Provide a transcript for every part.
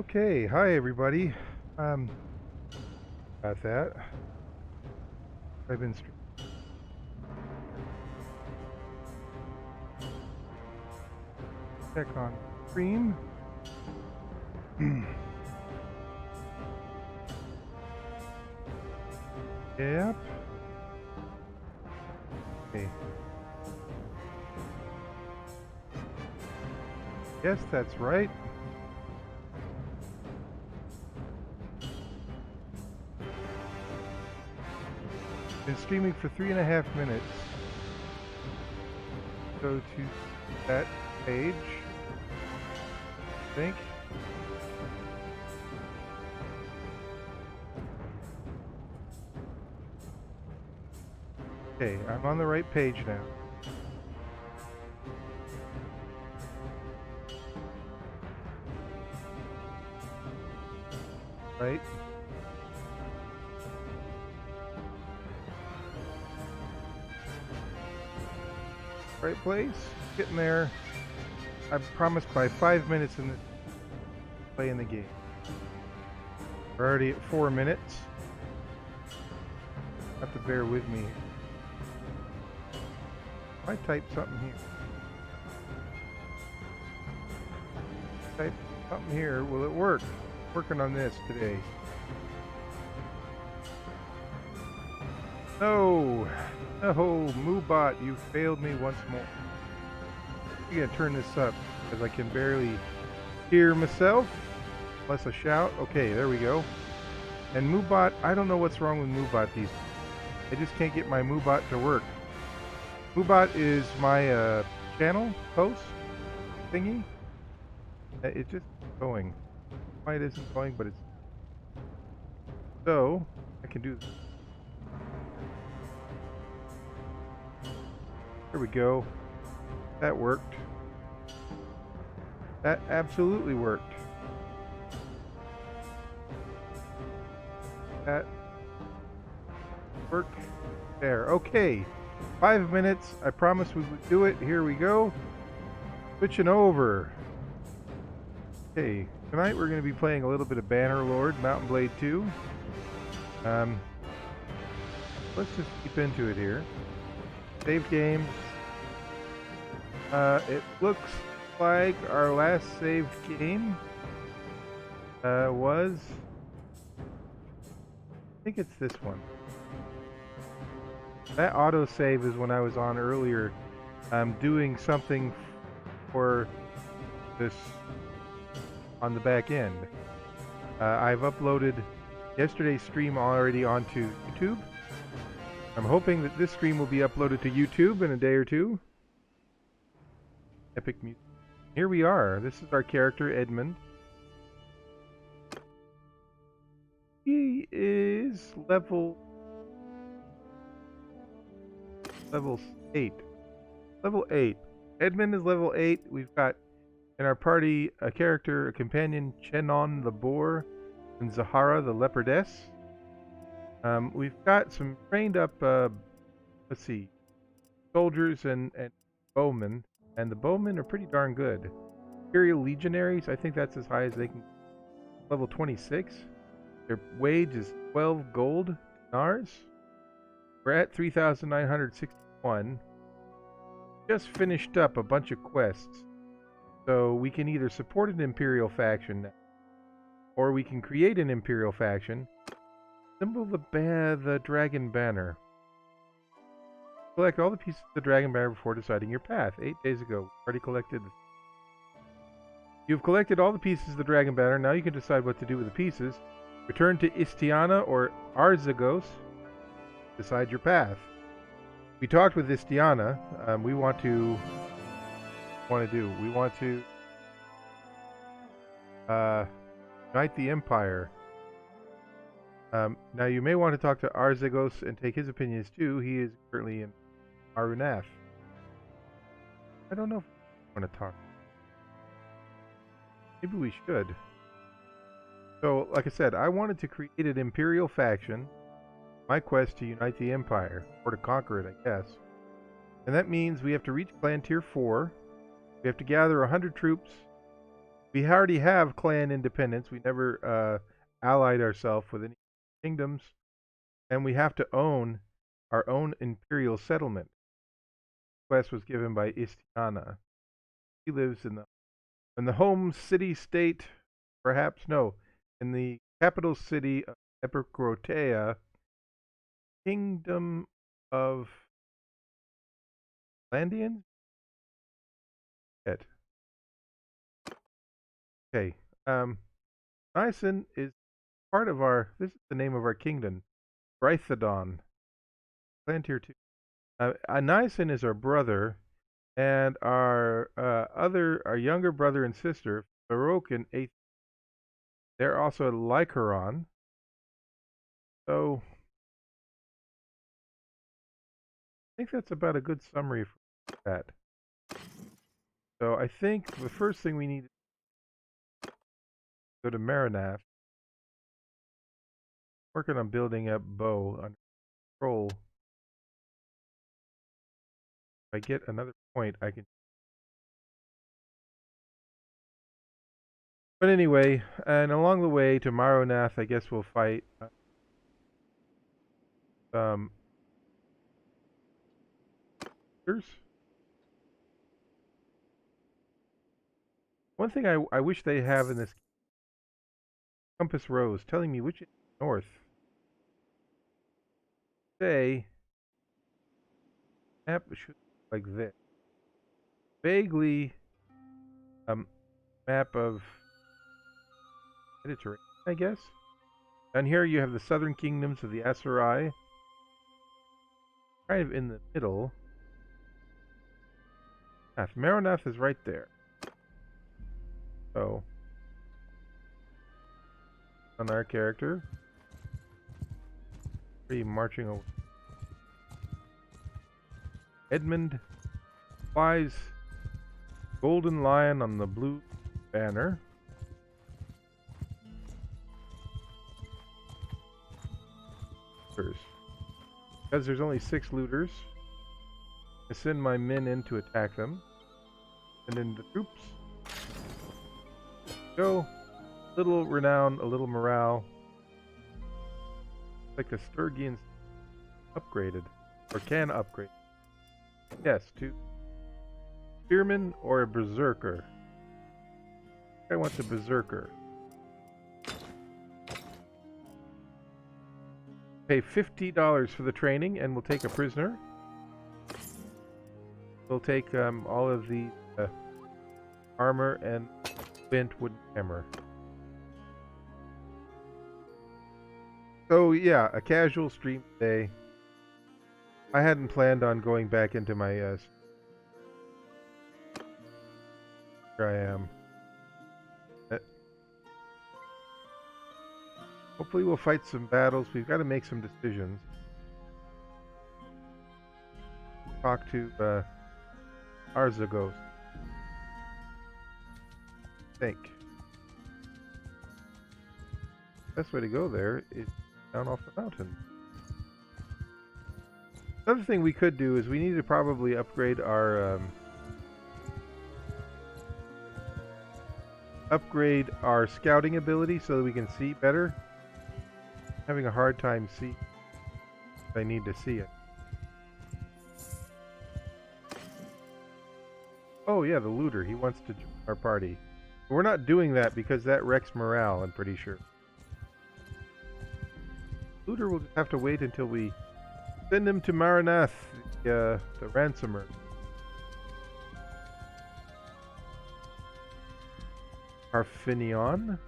Okay, hi everybody. Um, got that. I've been check on stream. Yep. Okay. Yes, that's right. Been streaming for 3.5 minutes. Go to that page. I think. Okay, I'm on the right page now. Right? Right place. Getting there. I promised by 5 minutes in the playing the game. We're already at 4 minutes. Have to bear with me. I type something here. Type something here. Will it work? Working on this today. No! No, Moobot, you failed me once more. I'm gonna turn this up because I can barely hear myself. Unless I shout. Okay, there we go. And Moobot, I don't know what's wrong with Moobot these days. I just can't get my Moobot to work. Moobot is my channel post thingy. It's just going. Why it isn't going, but it's... So, I can do this. There we go. That worked. That absolutely worked. That worked. There. Okay. 5 minutes. I promised we would do it. Here we go. Switching over. Okay. Tonight we're going to be playing a little bit of Bannerlord, Mountain Blade 2. Let's just keep into it here. Save game. It looks like our last saved game was... I think it's this one. That autosave is when I was on earlier. I'm doing something for this on the back end. I've uploaded yesterday's stream already onto YouTube. I'm hoping that this stream will be uploaded to YouTube in a day or two. Epic music. Here we are. This is our character, Edmund. He is level 8. Level 8. Edmund is level 8. We've got in our party a character, a companion, Chenon the Boar, and Zahara the Leopardess. We've got some trained up, let's see, soldiers and bowmen, and the bowmen are pretty darn good. Imperial Legionaries, I think that's as high as they can. Level 26. Their wage is 12 gold dinars. We're at 3,961. Just finished up a bunch of quests. So we can either support an Imperial faction, or we can create an Imperial faction. Assemble the Dragon Banner. Collect all the pieces of the Dragon Banner before deciding your path. 8 days ago, already collected. You've collected all the pieces of the Dragon Banner. Now you can decide what to do with the pieces. Return to Istiana or Arzagos. Decide your path. We talked with Istiana. We want to unite the Empire. Now you may want to talk to Arzagos and take his opinions too. He is currently in Arunaf. I don't know if we want to talk. Maybe we should. So, like I said, I wanted to create an Imperial faction. My quest to unite the Empire, or to conquer it, I guess. And that means we have to reach Clan Tier 4. We have to gather 100 troops We already have clan independence. We never allied ourselves with any kingdoms, and we have to own our own imperial settlement. The quest was given by Istiana. He lives in the home city state, perhaps no, in the capital city of Epicrotea, kingdom of Landians. Okay. Nyson is part of our. This is the name of our kingdom, Brythadon. Land here too. Nyson is our brother, and our younger brother and sister, Baroque and Eighth. They're also Lycaron. So I think that's about a good summary for that. So I think the first thing we need to go to Maranath. Working on building up Bow under control. If I get another point, I can. But anyway, and along the way to Maranath, I guess we'll fight some monsters. One thing I wish they have in this compass rose, telling me which is north. Say, map should look like this. Vaguely, map of Mediterranean, I guess. Down here you have the southern kingdoms of the Asurai, kind of in the middle. Maranath is right there. So, on our character, marching away. Edmund flies golden lion on the blue banner. Because there's only 6 looters, I send my men in to attack them. Send in the troops. Go. Little renown, a little morale. Like the Sturgians upgraded. Or can upgrade. Yes, to Spearman or a Berserker. I want the Berserker. Pay $50 for the training and we'll take a prisoner. We'll take all of the armor and bent wooden hammer. So yeah, a casual stream today. I hadn't planned on going back into my here I am. Hopefully we'll fight some battles. We've got to make some decisions. Talk to Arzagos. Think. Best way to go there is down off the mountain. Another thing we could do is we need to probably upgrade our scouting ability so that we can see better. I'm having a hard time seeing. I need to see it. Oh yeah, the looter. He wants to join our party. But we're not doing that because that wrecks morale, I'm pretty sure. Looter will just have to wait until we send him to Maranath, the ransomer. Parfinion.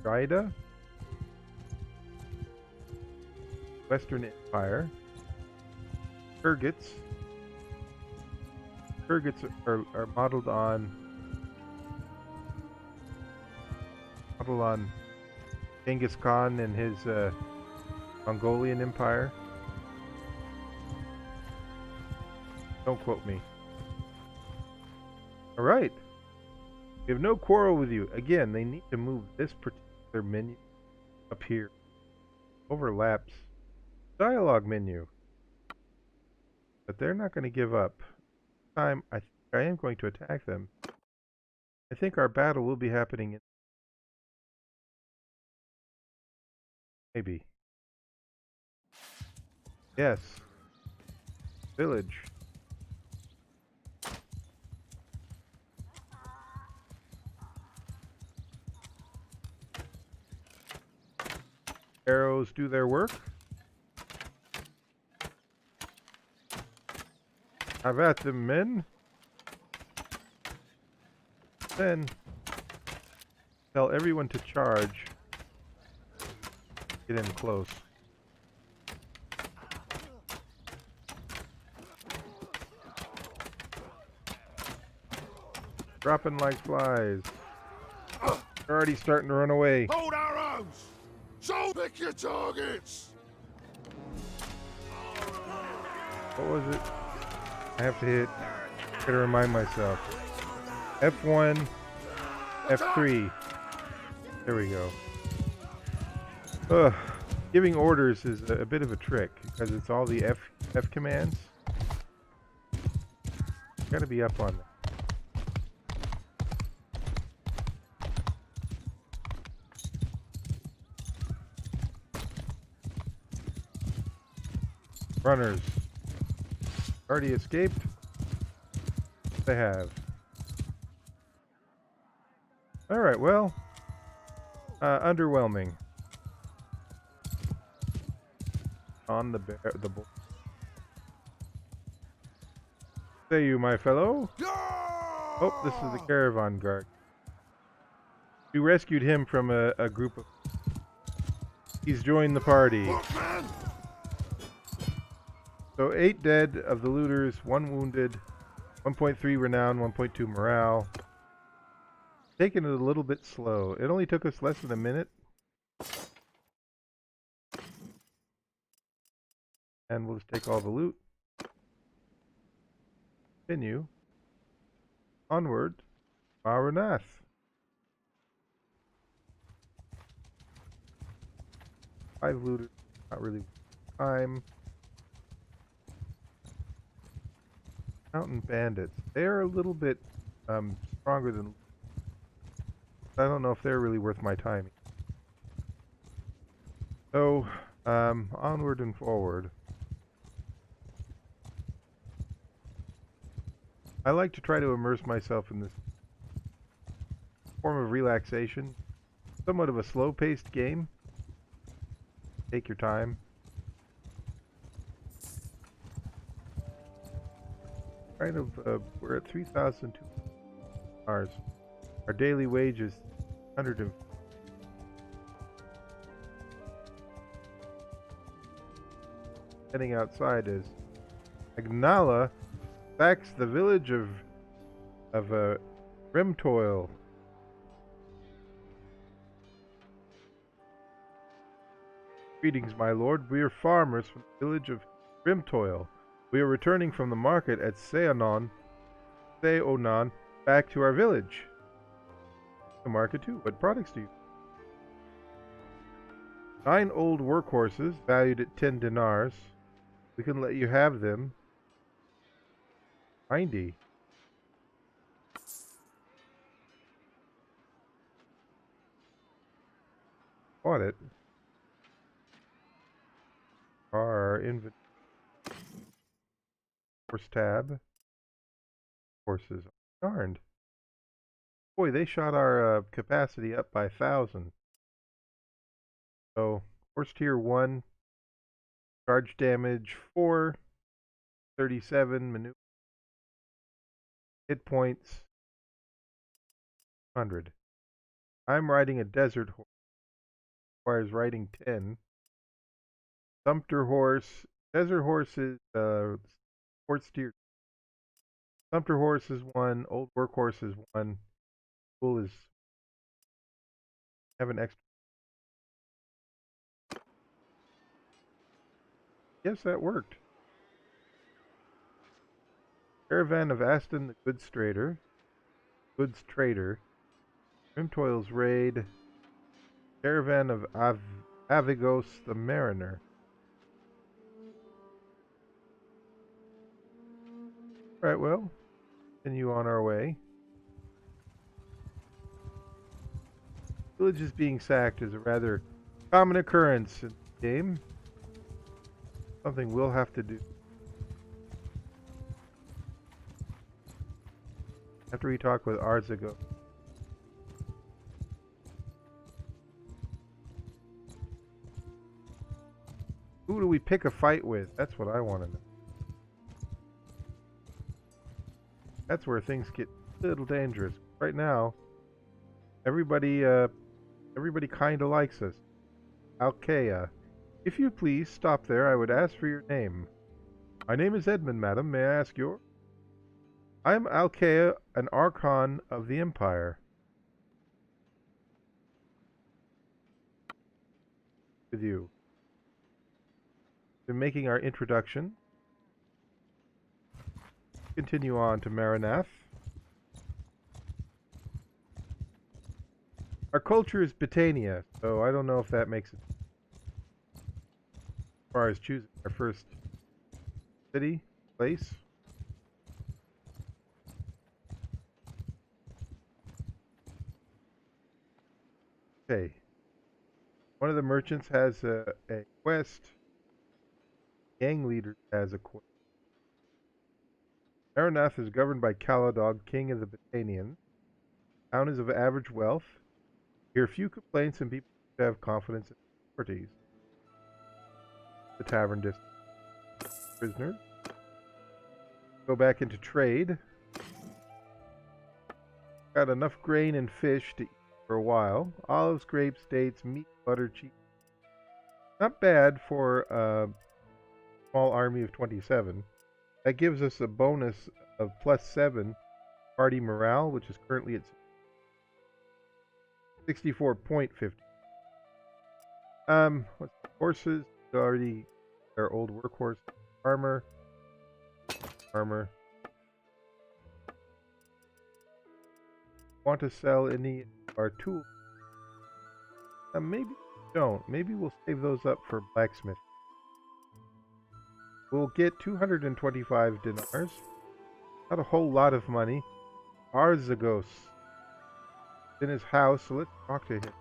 Drida. Western Empire. Kurgits. Kurgits are modeled on Genghis Khan and his Mongolian Empire. Don't quote me. Alright. We have no quarrel with you. Again, they need to move this particular menu up here. Overlaps. Dialogue menu. But they're not going to give up. This time, I think I am going to attack them. I think our battle will be happening in... Maybe. Yes. Village. Arrows do their work. Have at them, men. Then tell everyone to charge. Get in close. Dropping like flies. They're already starting to run away. Hold our arms! So pick your targets! What was it? I have to hit. Gotta remind myself. F1, F3. There we go. Ugh. Giving orders is a bit of a trick because it's all the F commands. Gotta be up on that. Runners. Already escaped? They have. Alright, well. Underwhelming. On the bull. Say you, my fellow. Oh, this is the caravan guard. We rescued him from a group of... He's joined the party. So 8 dead of the looters, 1 wounded, 1.3 renown, 1.2 morale. Taking it a little bit slow. It only took us less than a minute. And we'll just take all the loot. Continue. Onward. Maranath. Five looters. Not really time. Mountain bandits. They're a little bit stronger than... I don't know if they're really worth my time. So, onward and forward. I like to try to immerse myself in this form of relaxation. Somewhat of a slow-paced game. Take your time. Kind of, we're at 3,002 hours. Our daily wage is 100. Heading outside is Agnala backs the village of Rimtoil. Greetings, my lord. We are farmers from the village of Rimtoil. We are returning from the market at Seonan, back to our village. The market too. What products do you? 9 old workhorses, valued at 10 dinars. We can let you have them. 90. Bought it. Our inventory. Horse tab. Horses. Darned. Boy, they shot our capacity up by 1,000. So, horse tier 1. Charge damage 4. 37. Maneuver. Hit points 100. I'm riding a desert horse. Requires riding 10. Sumpter horse. Desert horse is horse tier. Sumpter horse is 1. Old workhorse is 1. Bull is... have an extra. Yes, that worked. Caravan of Aston the Goods Trader. Rimtoil's Raid. Caravan of Avigos the Mariner. Alright, well, continue on our way. Villages being sacked is a rather common occurrence in the game. Something we'll have to do. After we talk with Arzago. Who do we pick a fight with? That's what I want to know. That's where things get a little dangerous. Right now, everybody kind of likes us. Alkea. If you please, stop there. I would ask for your name. My name is Edmund, madam. May I ask yours? I am Alkea, an Archon of the Empire. With you. Been making our introduction. Continue on to Maranath. Our culture is Britannia, so I don't know if that makes it as far as choosing our first city, place. Okay. One of the merchants has a quest. Gang leader has a quest. Maranath is governed by Calradia, king of the Britannians. Town is of average wealth. Hear few complaints and people have confidence in authorities. The tavern district. Prisoners. Go back into trade. Got enough grain and fish to eat for a while. Olives, grapes, dates, meat, butter, cheese. Not bad for a small army of 27. That gives us a bonus of +7 party morale, which is currently at 64.50. Horses, already our old workhorse. Armor. Want to sell any of our tools? Maybe we don't. Maybe we'll save those up for blacksmith. We'll get 225 dinars. Not a whole lot of money. Arzagos. In his house, so let's talk to him.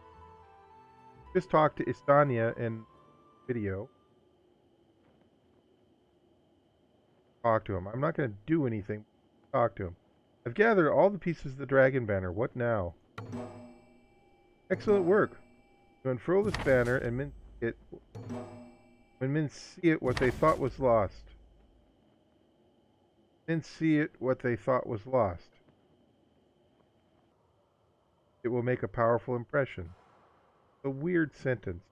Just talk to Istania in video. Talk to him. I'm not going to do anything. Talk to him. I've gathered all the pieces of the dragon banner. What now? Excellent work. To unfurl this banner and men see it. When men see it, what they thought was lost. Men see it, what they thought was lost. It will make a powerful impression. A weird sentence.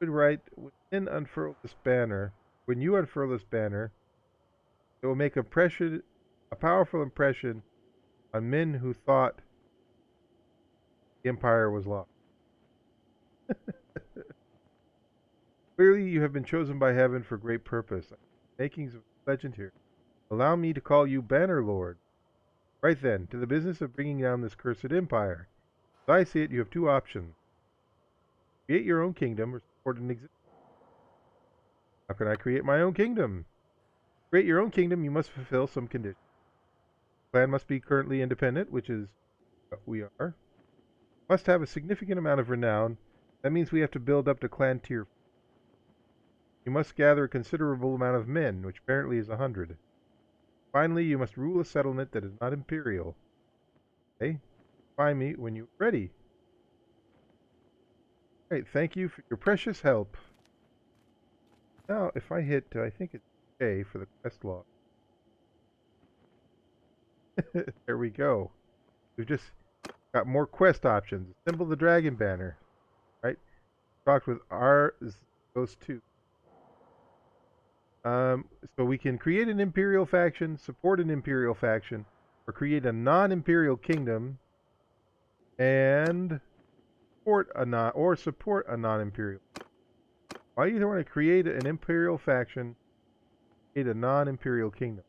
Would write, when you unfurl this banner, it will make a powerful impression on men who thought the empire was lost. Clearly, you have been chosen by heaven for great purpose. Makings of legend here. Allow me to call you Bannerlord. Right then, to the business of bringing down this cursed empire. As I see it, you have two options. Create your own kingdom or support an existing. How can I create my own kingdom? To create your own kingdom, you must fulfill some conditions. The clan must be currently independent, which is what we are. Must have a significant amount of renown. That means we have to build up to clan tier. You must gather a considerable amount of men, which apparently is 100. Finally, you must rule a settlement that is not imperial. Okay? Find me when you're ready. Great, thank you for your precious help. Now, if I hit, I think it's A for the quest log. There we go. We've just got more quest options. Assemble the dragon banner. Right? Talked with those two. So we can create an imperial faction, support an imperial faction, or create a non-imperial kingdom, and support a non-imperial. I either want to create an imperial faction, create a non-imperial kingdom.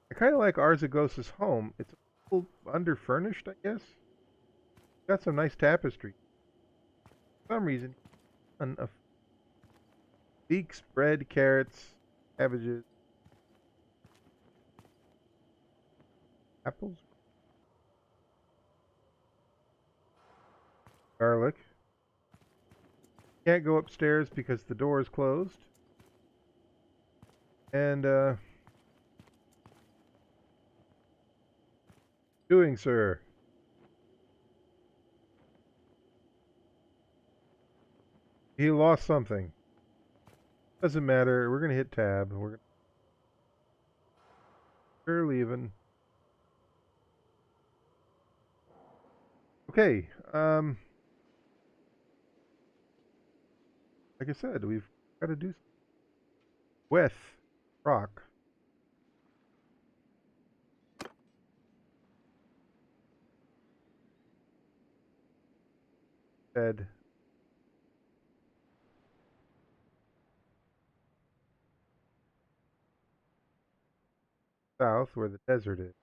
I kind of like Arzagos' home. It's a little underfurnished, I guess. Got some nice tapestry. For some reason, Leeks, bread, carrots, cabbages, apples, garlic. Can't go upstairs because the door is closed. And, doing, sir. He lost something. Doesn't matter. We're gonna hit tab. We're leaving. Okay. Like I said, we've got to do something with rock. Head south where the desert is.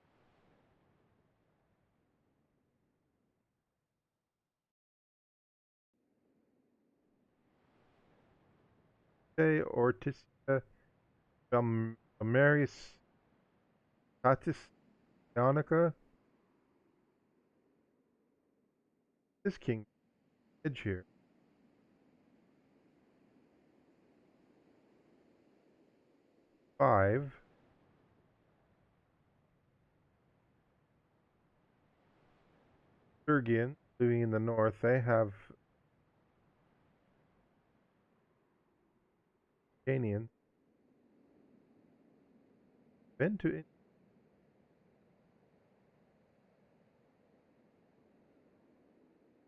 Okay, Ortisia, Amarius, Tatis, Ionica. This king edge here. 5. Sturgian living in the north. They have Canian. Been to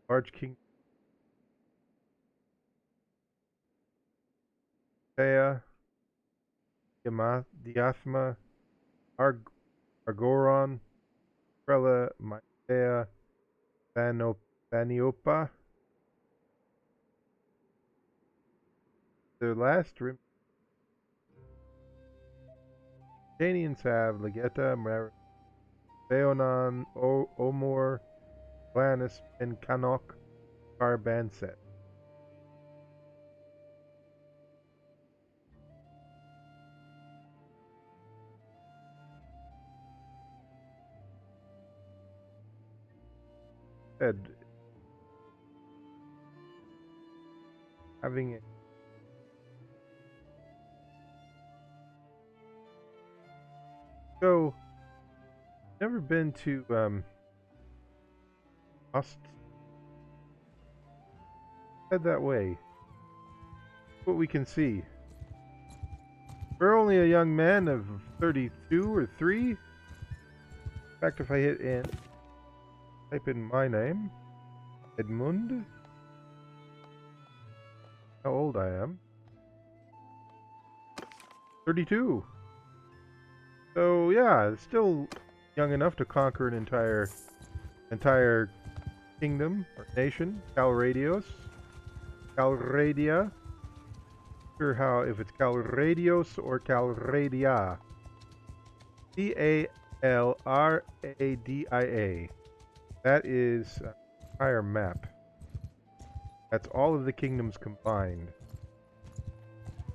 large king. Thea, Diathma, Argoron, Prela, Maithea, Thaniopa. Their last Canians have Legeta, Theonon, Omor, Glannis, and Kanok Carbanset. Said having it. So, never been to Ost. Head that way. What we can see. We're only a young man of 32 or 3. In fact, if I hit in, type in my name, Edmund. How old I am? 32. So yeah, still young enough to conquer an entire kingdom or nation. Calradia. Sure how if it's Calradios or Calradia. Calradia. That is an entire map. That's all of the kingdoms combined.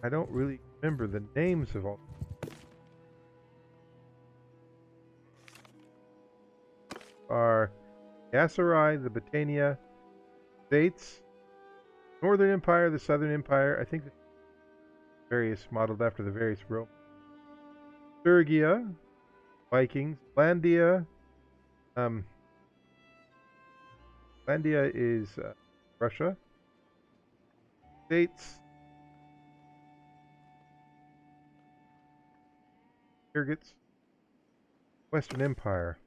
I don't really remember the names of all. Are Yasserai, the Britannia, States, Northern Empire, the Southern Empire. I think the various modeled after the various Rome. Sturgia, Vikings, Landia. Landia is Russia. States. Kyrgyz. Western Empire.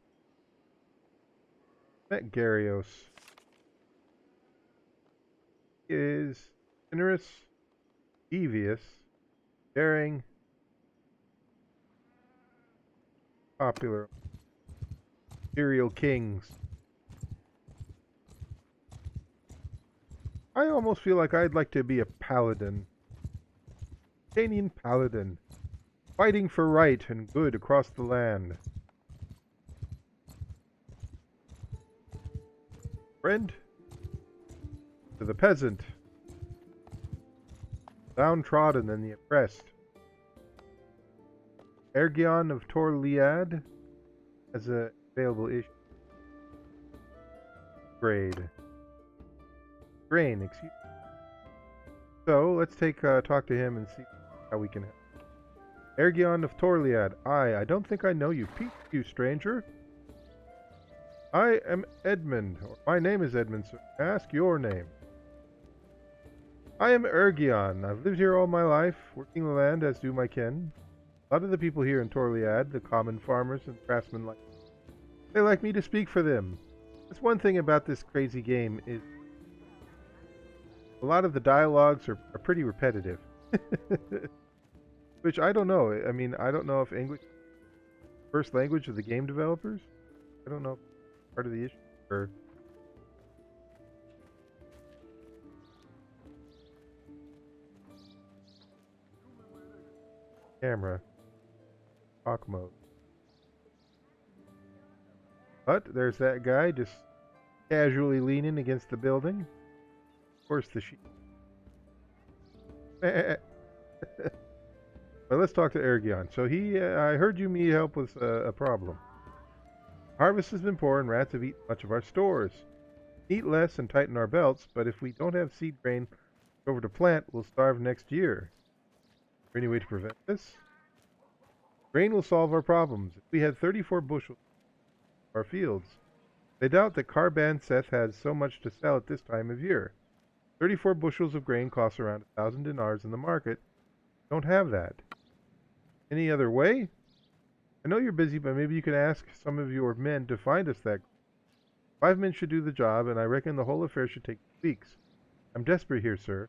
Metgarios is generous, devious, daring, popular, imperial kings. I almost feel like I'd like to be a paladin. Canadian paladin. Fighting for right and good across the land. Friend to the peasant. downtrodden and the oppressed. Ergion of Torliad has a available issue. Grade. Grain, excuse me. So, let's talk to him and see how we can help. Ergion of Torliad. I don't think I know you. Peace, you stranger. I am Edmund. Or my name is Edmund, sir. Ask your name. I am Ergion. I've lived here all my life, working the land as do my kin. A lot of the people here in Torliad, the common farmers and craftsmen, they like me to speak for them. That's one thing about this crazy game is a lot of the dialogues are pretty repetitive. Which I don't know. I mean, I don't know if English is the first language of the game developers. I don't know if it's part of the issue or... Camera. Talk mode. But there's that guy just casually leaning against the building. Of course, the sheep. But let's talk to Ergion. So I heard you need help with a problem. Harvest has been poor and rats have eaten much of our stores. Eat less and tighten our belts, but if we don't have seed grain over to plant, we'll starve next year. Is there any way to prevent this? Grain will solve our problems. If we had 34 bushels in our fields, they doubt that Calradia has so much to sell at this time of year. 34 bushels of grain costs around 1,000 dinars in the market. Don't have that. Any other way? I know you're busy, but maybe you can ask some of your men to find us that. 5 men should do the job, and I reckon the whole affair should take weeks. I'm desperate here, sir.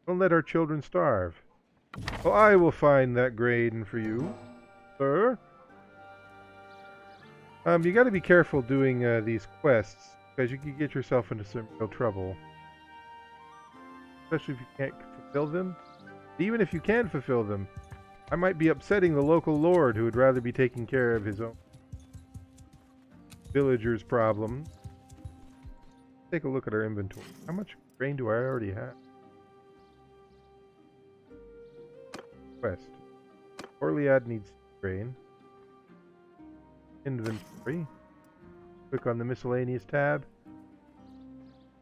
Don't let our children starve. Well, I will find that grain for you, sir. You got to be careful doing these quests, because you can get yourself into some real trouble. Especially if you can't fulfill them. Even if you can fulfill them, I might be upsetting the local lord who would rather be taking care of his own villagers' problems. Take a look at our inventory. How much grain do I already have? Quest. Torliad needs grain. Inventory. Click on the miscellaneous tab.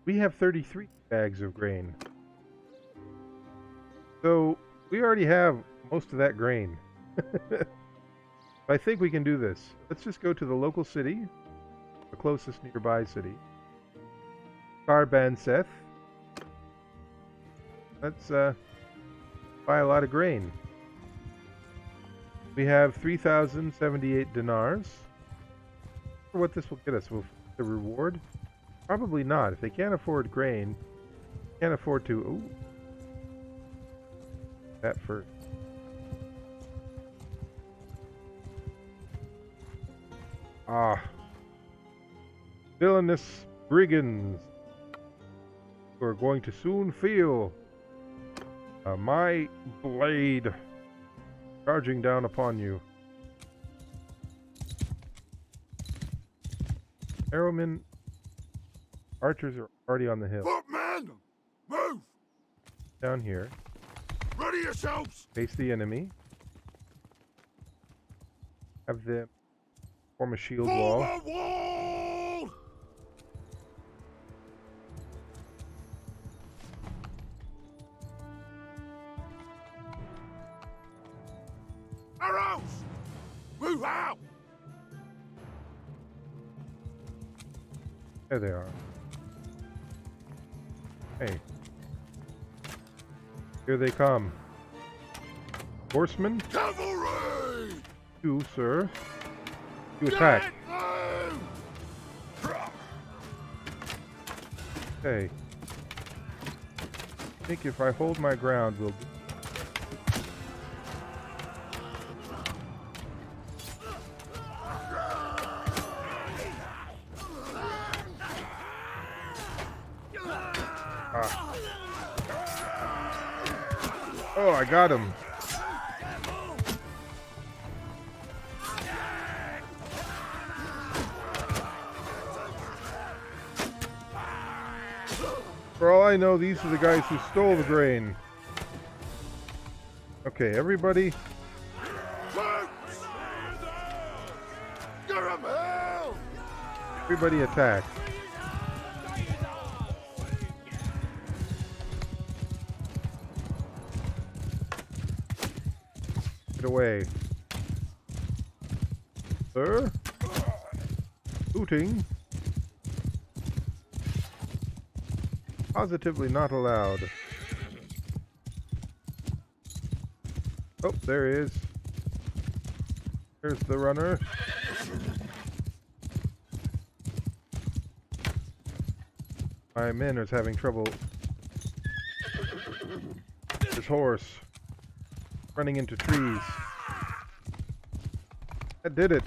We have 33 bags of grain. So, we already have most of that grain. I think we can do this. Let's just go to the local city, the closest nearby city. Calradia. Let's buy a lot of grain. We have 3,078 dinars. For what this will get us, will the reward? Probably not. If they can't afford grain, can't afford to. Ooh. That first. Ah. Villainous brigands who are going to soon feel my blade charging down upon you. Arrowmen, archers are already on the hill. Footmen! Move! Down here. Ready yourselves! Face the enemy. Have them form a shield wall. Forward wall! Arrows! Move out! There they are. Hey. Here they come. Horsemen? Cavalry! You, sir. You attack. Okay. I think if I hold my ground, we'll... Oh, I got him. For all I know, these are the guys who stole the grain. Okay, everybody. Troops! Give 'em hell! Everybody attack. Get away. Sir? Looting? Positively not allowed. Oh, there he is. There's the runner. My men is having trouble. This horse running into trees. That did it.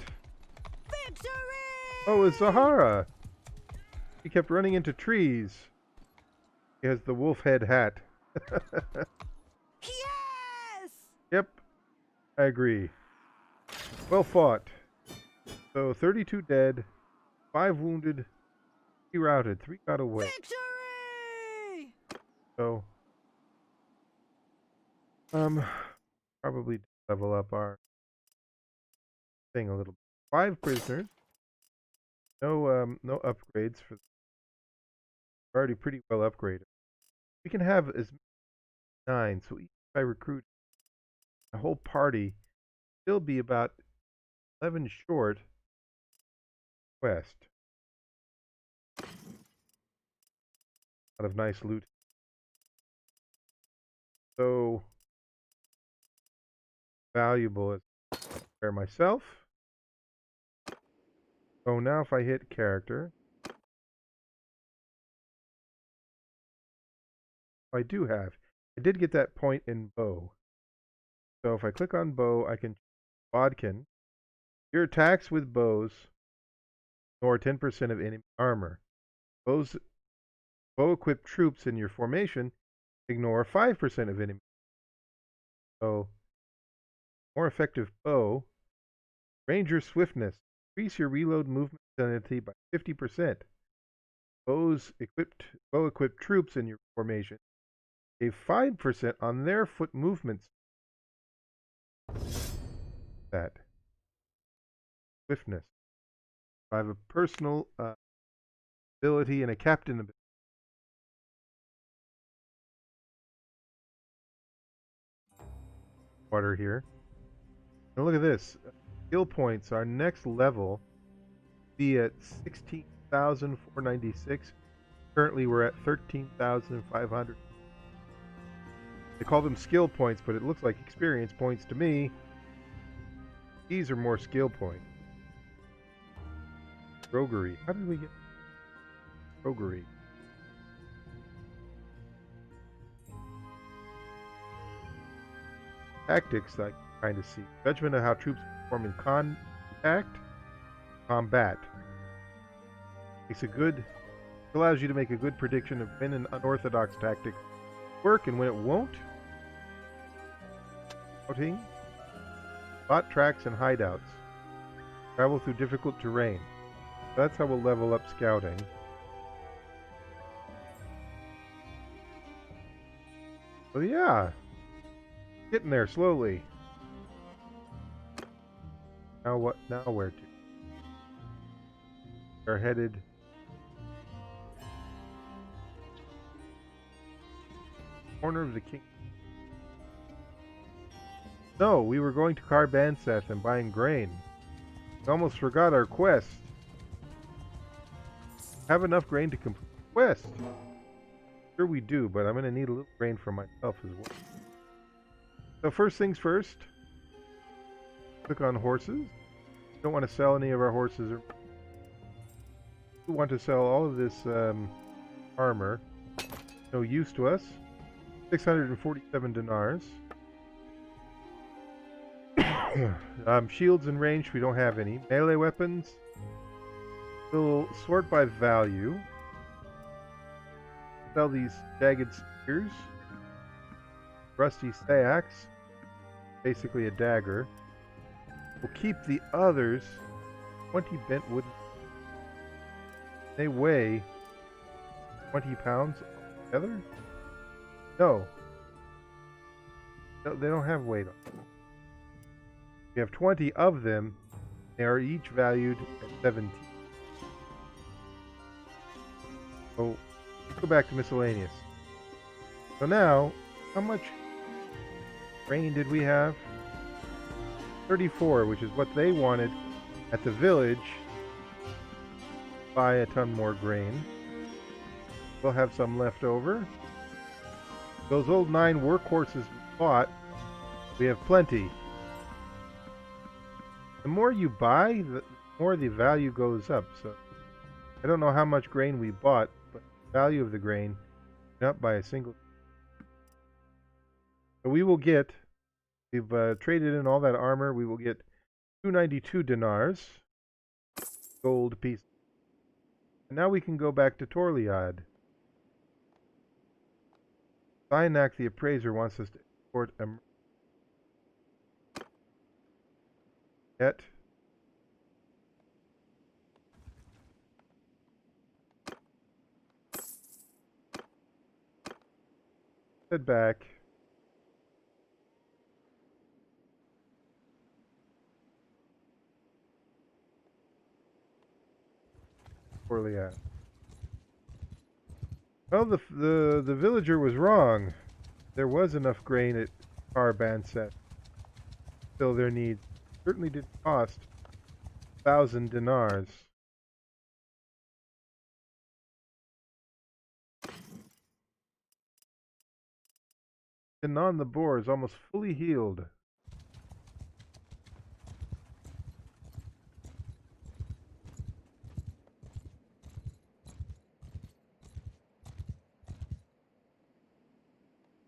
Victory! Oh, it's Zahara. He kept running into trees. He has the wolf head hat. Yes! Yep, I agree. Well fought. So 32 dead, 5 wounded, 3 routed, 3 got away. Victory! So, probably level up our thing a little bit. 5 prisoners. No upgrades for. We're already pretty well upgraded. We can have as 9, so if I recruit a whole party, still be about 11 short. West. A lot of nice loot. So valuable as for myself. Oh, now if I hit character, I did get that point in bow. So if I click on bow, I can bodkin. Your attacks with bows ignore 10% of enemy armor. Bow equipped troops in your formation ignore 5% of enemy. So more effective bow. Ranger swiftness. Increase your reload movement penalty by 50%. Bow equipped troops in your formation save 5% on their foot movements. That swiftness. I have a personal ability and a captain ability. Water here. Now look at this. Skill points. Our next level be at 16,496. Currently we're at 13,500. They call them skill points, but it looks like experience points to me. These are more skill points. Roguery. How did we get roguery? Tactics I kind of see. Judgment of how troops perform in combat. Allows you to make a good prediction of when an unorthodox tactic work and when it won't. Scouting. Spot tracks and hideouts. Travel through difficult terrain. That's how we'll level up scouting. So yeah. Getting there slowly. Now what? Now where to? We're headed corner of the king. No, we were going to Carbanseth and buying grain. We almost forgot our quest. Have enough grain to complete the quest. Sure we do, but I'm going to need a little grain for myself as well. So first things first. Click on horses. Don't want to sell any of our horses. We want to sell all of this armor. No use to us. 647 dinars. Shields and range, we don't have any. Melee weapons. We'll sort by value. Sell these jagged spears. Rusty axe. Basically a dagger. We'll keep the others. 20 bent wooden. They weigh 20 pounds altogether? No. No, they don't have weight on them. We have 20 of them. They are each valued at 17. So, let's go back to miscellaneous. So now, how much grain did we have? 34, which is what they wanted at the village. Buy a ton more grain. We'll have some left over. Those old 9 workhorses we bought, we have plenty. The more you buy, the more the value goes up. So I don't know how much grain we bought, but the value of the grain went up by a single. So we will get, we've traded in all that armor, we will get 292 dinars, gold piece. And now we can go back to Torliad. Synak the appraiser wants us to export a yet. Head back. Torliad. Well, the villager was wrong. There was enough grain at Carbanset. Still, their needs certainly did cost 1,000 dinars. Kanan the boar is almost fully healed.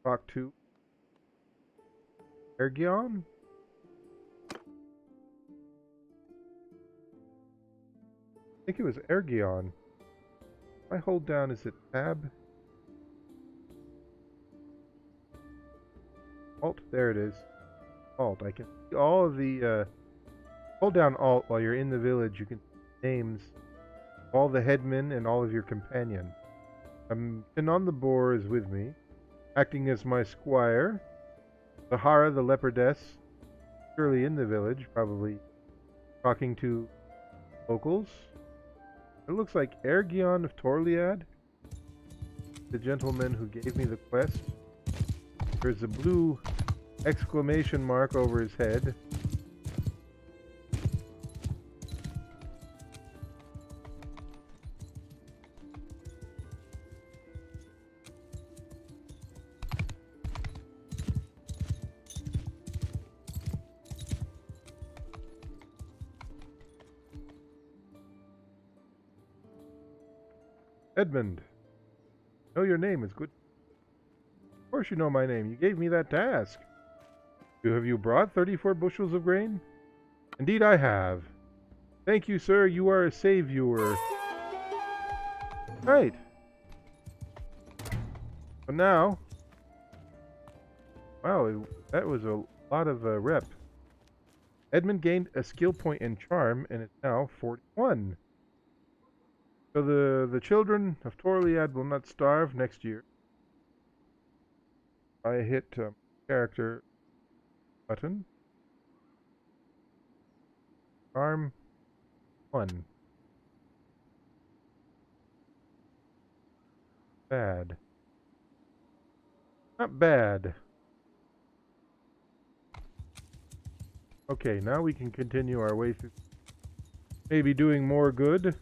Talk to Ergion? I think it was Ergion. If I hold down, is it tab? Alt, there it is. Alt, I can see all of the, hold down Alt while you're in the village, you can see names, all the headmen and all of your companions. Kanan the boar is with me, acting as my squire. Zahara the leopardess, surely in the village, probably talking to locals. It looks like Ergion of Torliad, the gentleman who gave me the quest. There's a blue exclamation mark over his head. Edmund, know your name is good. Of course you know my name. You gave me that task. Have you brought 34 bushels of grain? Indeed I have. Thank you, sir. You are a savior. Right. So now... Wow, that was a lot of rep. Edmund gained a skill point in charm, and it's now 41. So the children of Torliad will not starve next year. I hit character button. Charm 1. Bad. Not bad. Okay, now we can continue our way through. Maybe doing more good.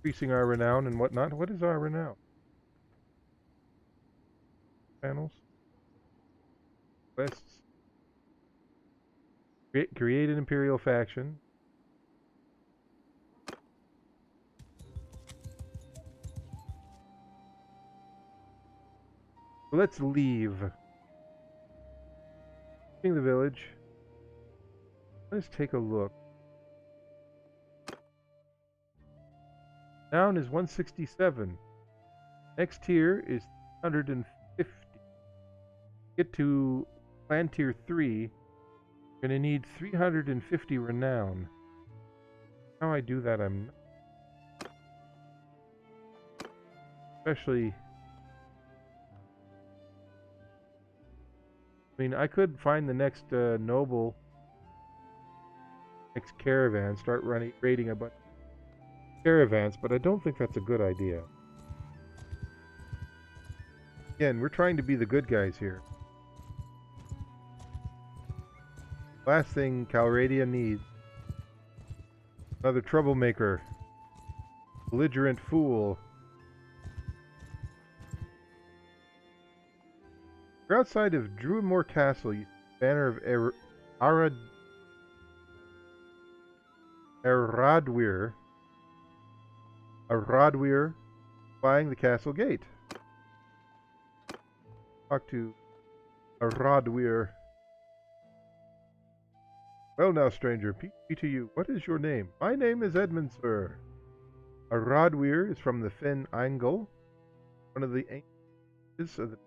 Increasing our renown and whatnot. What is our renown? Panels. Quests. Create an Imperial faction. Let's leave. Leaving the village. Let's take a look. Down is 167. Next tier is 150. Get to clan tier 3. You're gonna need 350 renown. How I do that, I'm not. Especially I mean, I could find the next noble, next caravan, start raiding a bunch of caravans, but I don't think that's a good idea. Again, we're trying to be the good guys here. Last thing Calradia needs. Another troublemaker. Belligerent fool. You're outside of Druimore Castle. You see the banner of Aradweir flying the castle gate. Talk to Aradweir. Well now, stranger, peace be to you. What is your name? My name is Edmund, sir. Aradweir is from the Fen Angle, one of the ancients of the...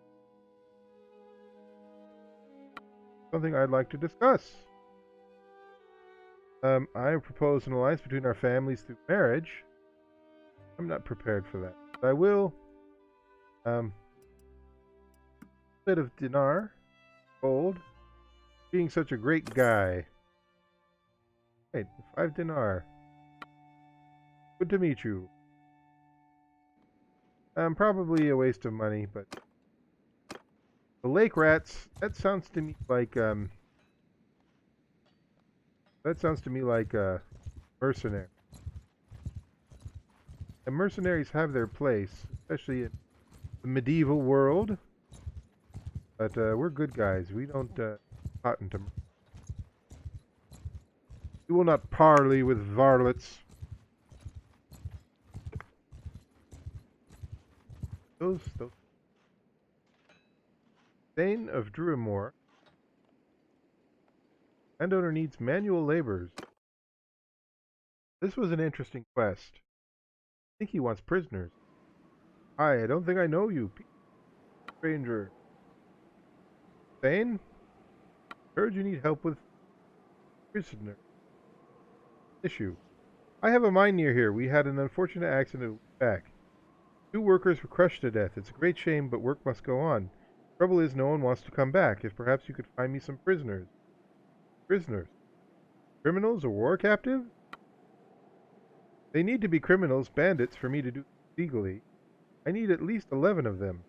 Something I'd like to discuss. I propose an alliance between our families through marriage. I'm not prepared for that. But I will. Bit of dinar, gold, being such a great guy. Wait, 5 dinar. Good to meet you. Probably a waste of money, but the lake rats. That sounds to me like mercenary. And mercenaries have their place, especially in the medieval world. But we're good guys. We don't cotton to. We will not parley with varlets. Those. Thane of Druimore. Landowner needs manual laborers. This was an interesting quest. I think he wants prisoners. Hi, I don't think I know you, stranger. Thane? Heard you need help with prisoner issue. I have a mine near here. We had an unfortunate accident back. 2 workers were crushed to death. It's a great shame, but work must go on. Trouble is, no one wants to come back. If perhaps you could find me some prisoners. Prisoners? Criminals or war captives? They need to be criminals, bandits, for me to do legally. I need at least 11 of them.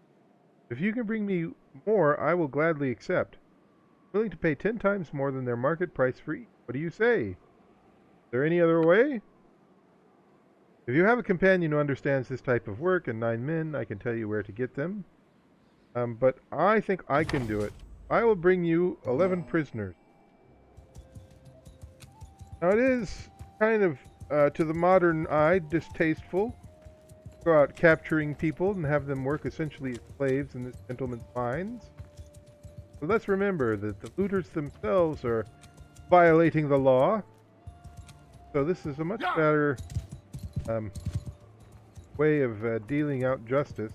If you can bring me more, I will gladly accept. I'm willing to pay 10 times more than their market price for each. What do you say? Is there any other way? If you have a companion who understands this type of work and 9 men, I can tell you where to get them. But I think I can do it. I will bring you 11 prisoners. Now it is kind of, to the modern eye, distasteful to go out capturing people and have them work essentially as slaves in this gentleman's mines. But let's remember that the looters themselves are violating the law. So this is a much better way of dealing out justice.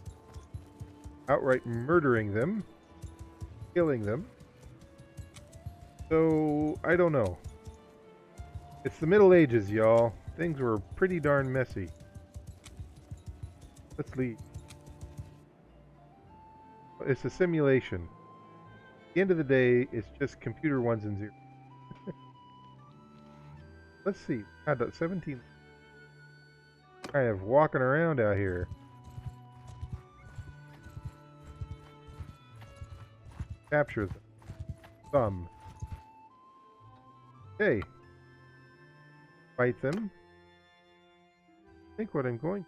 Outright murdering them. Killing them. So, I don't know. It's the Middle Ages, y'all. Things were pretty darn messy. Let's leave. It's a simulation. At the end of the day, it's just computer ones and zeros. Let's see. I got 17. Kind of walking around out here. Capture them. Some. Okay. Fight them. I think what I'm going.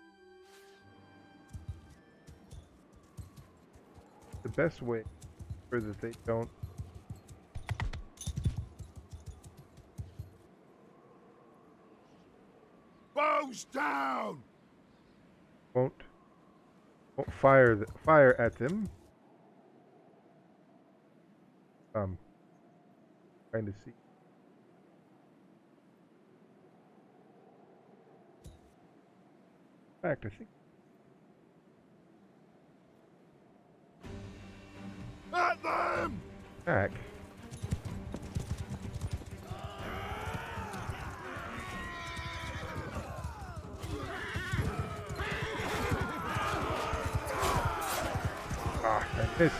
The best way so that they don't. Bows down! Won't fire at them. Trying to see. In fact, I think. At them! Back. Ah, I missed.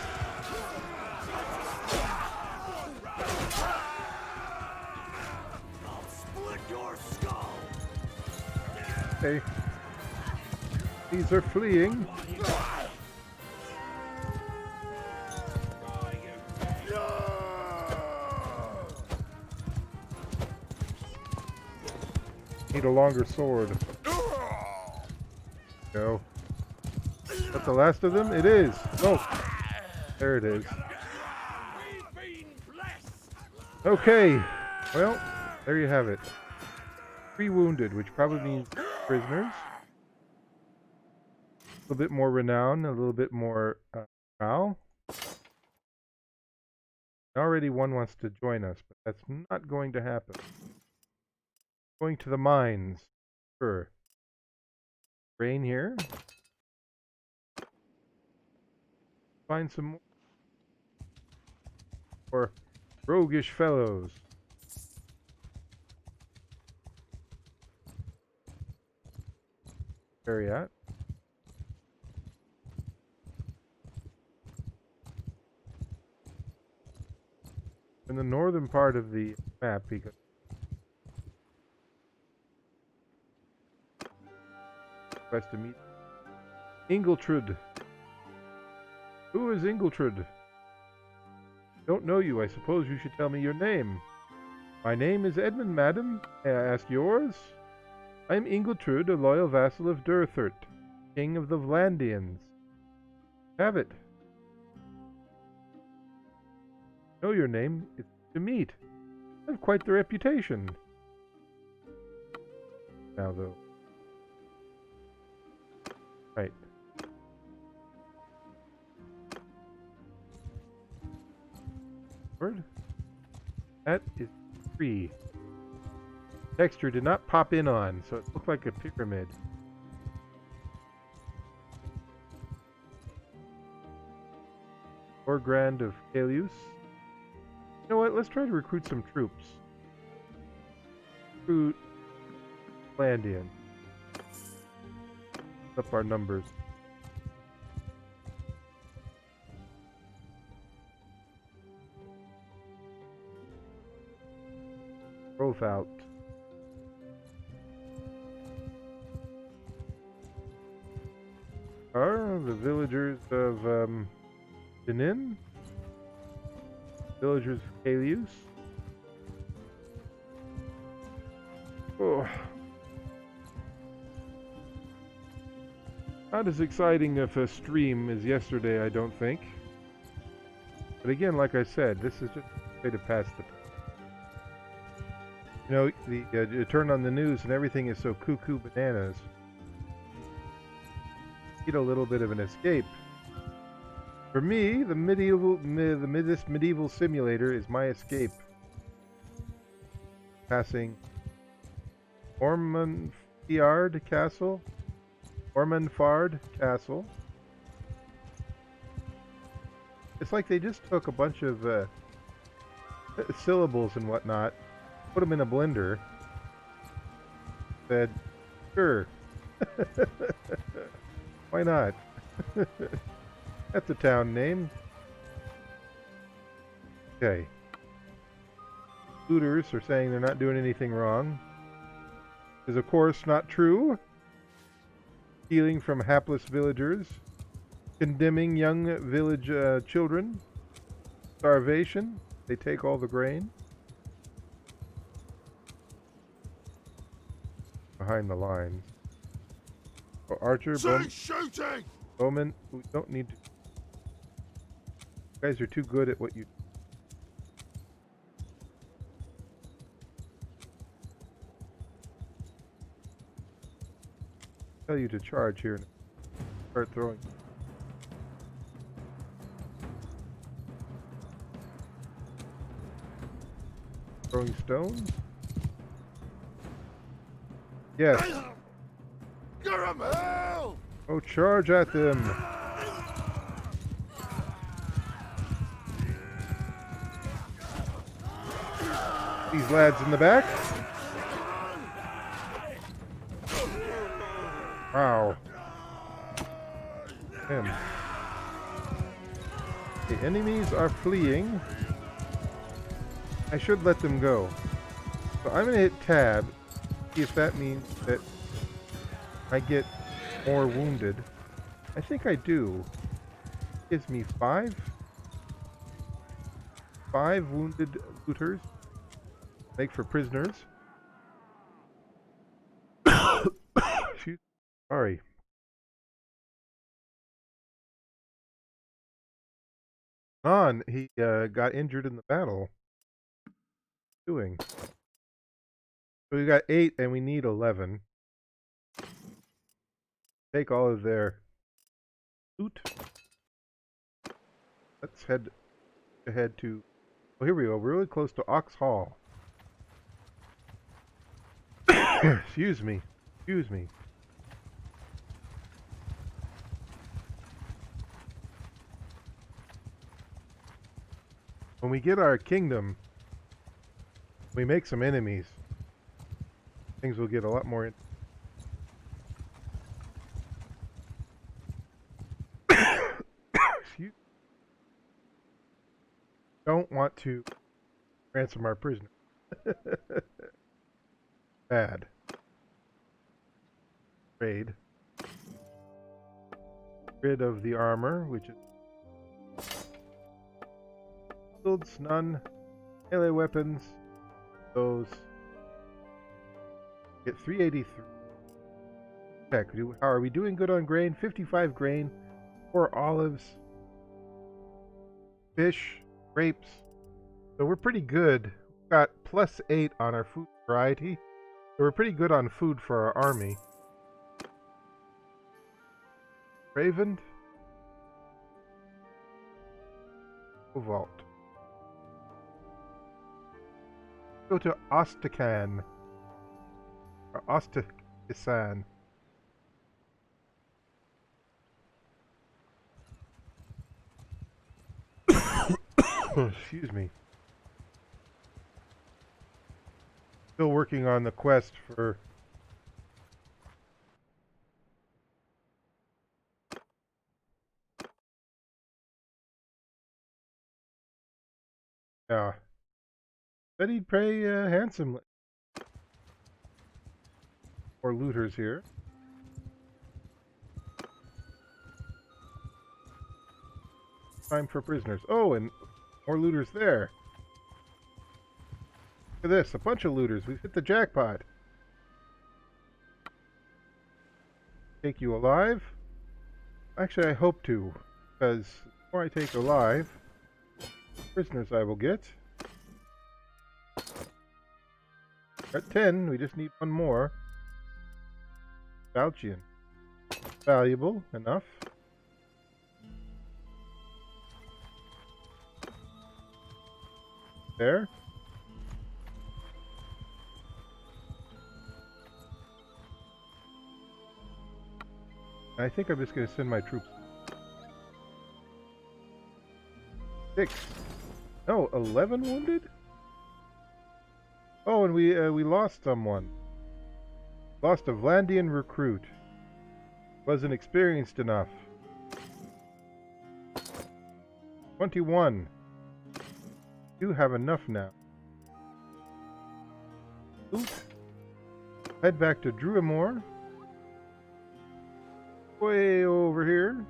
Okay. These are fleeing. Need a longer sword. Go. Is that the last of them? It is. Oh, there it is. Okay. Well, there you have it. 3 wounded, which probably means prisoners. A little bit more renown, a little bit more morale. Already one wants to join us, but that's not going to happen. Going to the mines. Sure. Grain here. Find some more roguish fellows. Where are you at? In the northern part of the map, because quest to meet Ingletrud. Who is Ingletrud? Don't know you. I suppose you should tell me your name. My name is Edmund, madam. May I ask yours? I am Ingletrud, a loyal vassal of Durthert, king of the Vlandians. Have it. Know your name. It's to meet. I have quite the reputation. Now, though. Right. Word? That is 3. Texture did not pop in on, so it looked like a pyramid. Or Grand of Kalius. You know what? Let's try to recruit some troops. Recruit Landian. Up our numbers. Growth out. Are the villagers of Benin? Villagers of Kalius? Oh. Not as exciting of a stream as yesterday, I don't think. But again, like I said, this is just a way to pass the time. You know, you turn on the news and everything is so cuckoo bananas. Need a little bit of an escape. For me, this medieval simulator is my escape. Passing Ormanfjord Castle. Ormanfjord Castle. It's like they just took a bunch of syllables and whatnot, put them in a blender, said, sure. Why not? That's a town name. Okay. Looters are saying they're not doing anything wrong. Is of course not true. Stealing from hapless villagers. Condemning young village children. Starvation. They take all the grain. Behind the lines. Oh, Archer, shooting! Bowman, we don't need to. You guys are too good at what you do. Tell you to charge here and start throwing. Throwing stones? Yes. Get him, hell! Oh, charge at them. These lads in the back. Wow. Him. The enemies are fleeing. I should let them go. So I'm going to hit tab. See if that means that I get more wounded. I think I do. Gives me 5? 5 wounded looters. Make for prisoners. Shoot. Sorry. He got injured in the battle. Doing. So we got 8 and we need 11. Take all of their loot. Let's head ahead to... Oh, here we go. We're really close to Ox Hall. Excuse me. Excuse me. When we get our kingdom, we make some enemies. Things will get a lot more... Excuse... Don't want to ransom our prisoner. Bad. Trade. Rid of the armor, which is shields, none. Melee weapons. Those get 383. Heck, how are we doing good on grain? 55 grain, 4 olives, fish, grapes. So we're pretty good. We've got +8 on our food variety. So we're pretty good on food for our army. Raven. Vault. Go to Ostakan. Or Ostakisan. Excuse me. Still working on the quest for... Yeah. Said he'd pay handsomely. More looters here. Time for prisoners. Oh, and more looters there. Look at this, a bunch of looters. We've hit the jackpot. Take you alive? Actually, I hope to, because the more I take alive, prisoners I will get. At 10, we just need one more. Falchian. Valuable enough. There. I think I'm just going to send my troops. 6. No, 11 wounded? Oh, and we lost someone. Lost a Vlandian recruit. Wasn't experienced enough. 21. Do have enough now. Loot. Head back to Druamore. Way over here.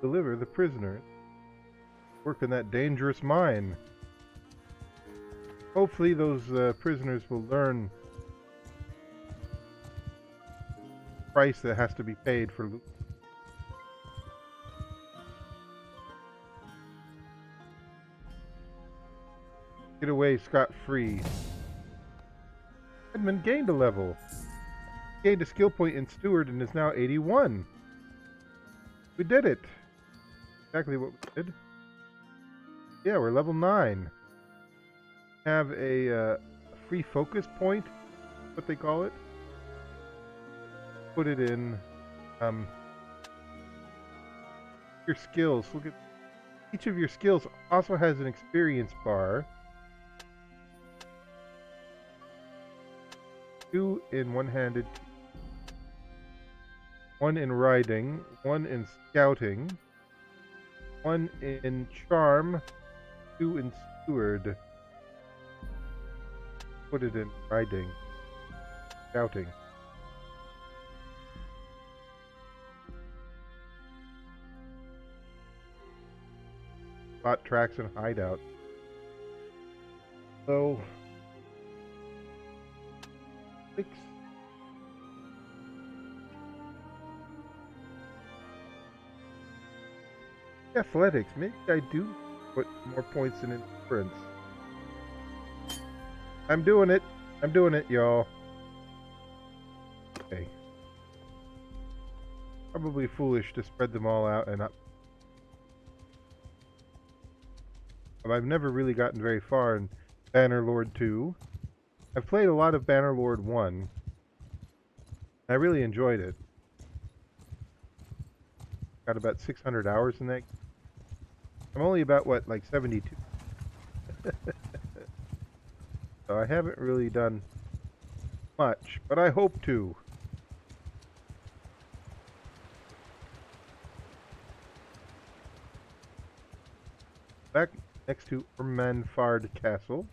Deliver the prisoners. Work in that dangerous mine. Hopefully those prisoners will learn the price that has to be paid for loot. Get away scot-free. Edmund gained a level. Gained a skill point in Steward and is now 81. We did it. Exactly what we did. Yeah, we're level 9. Have a free focus point, what they call it. Put it in your skills. Look at each of your skills also has an experience bar. 2 in one-handed, 1 in riding, 1 in scouting, 1 in charm, 2 in steward. Put it in riding, scouting. spot tracks and hideouts. So, 6. Athletics. Maybe I do put more points in endurance. I'm doing it. I'm doing it, y'all. Okay. Probably foolish to spread them all out and up. I've never really gotten very far in Bannerlord 2. I've played a lot of Bannerlord 1. I really enjoyed it. Got about 600 hours in that. I'm only about, what, like 72? So I haven't really done much, but I hope to. Back next to Ermanfard Castle.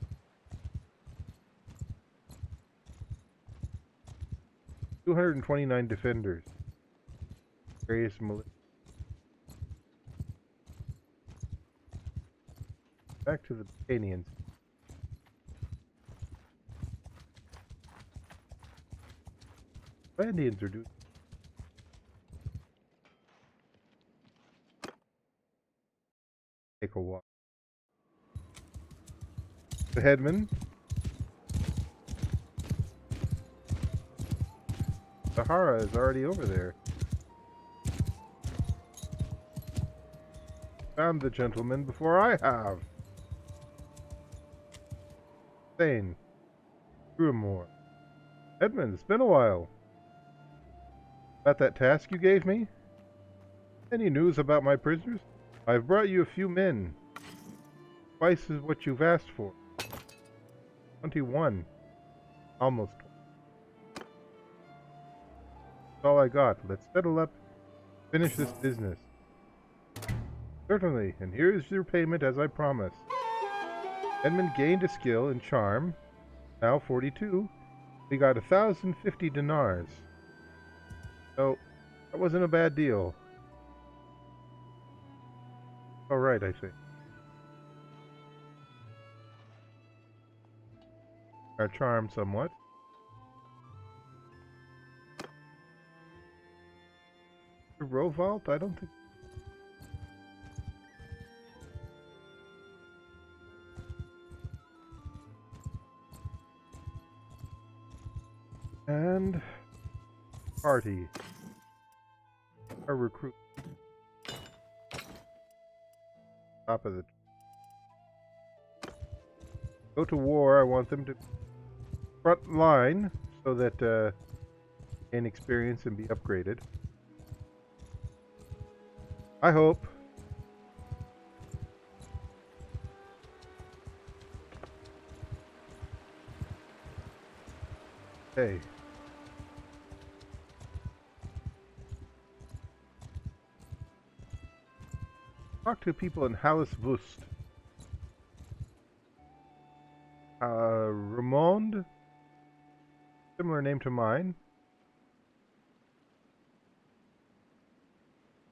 "229 defenders. Various militia. Back to the Bacanians. Indians are doing. Take a walk. The headman. Sahara is already over there. Found the gentleman before I have. Thane. Gruamore. Edmund, it's been a while. About that task you gave me? Any news about my prisoners? I've brought you a few men. Twice is what you've asked for. 21. Almost. That's all I got. Let's settle up. Finish this business. Certainly, and here is your payment as I promised. Edmund gained a skill in charm. Now 42. We got 1,050 dinars. So, that wasn't a bad deal. Alright, I think. Our charm somewhat. The row vault? I don't think. And party. Our recruit. Top of the. Go to war. I want them to front line so that gain experience and be upgraded. I hope. Hey. Talk to people in Hallis Vust. Ramond? Similar name to mine.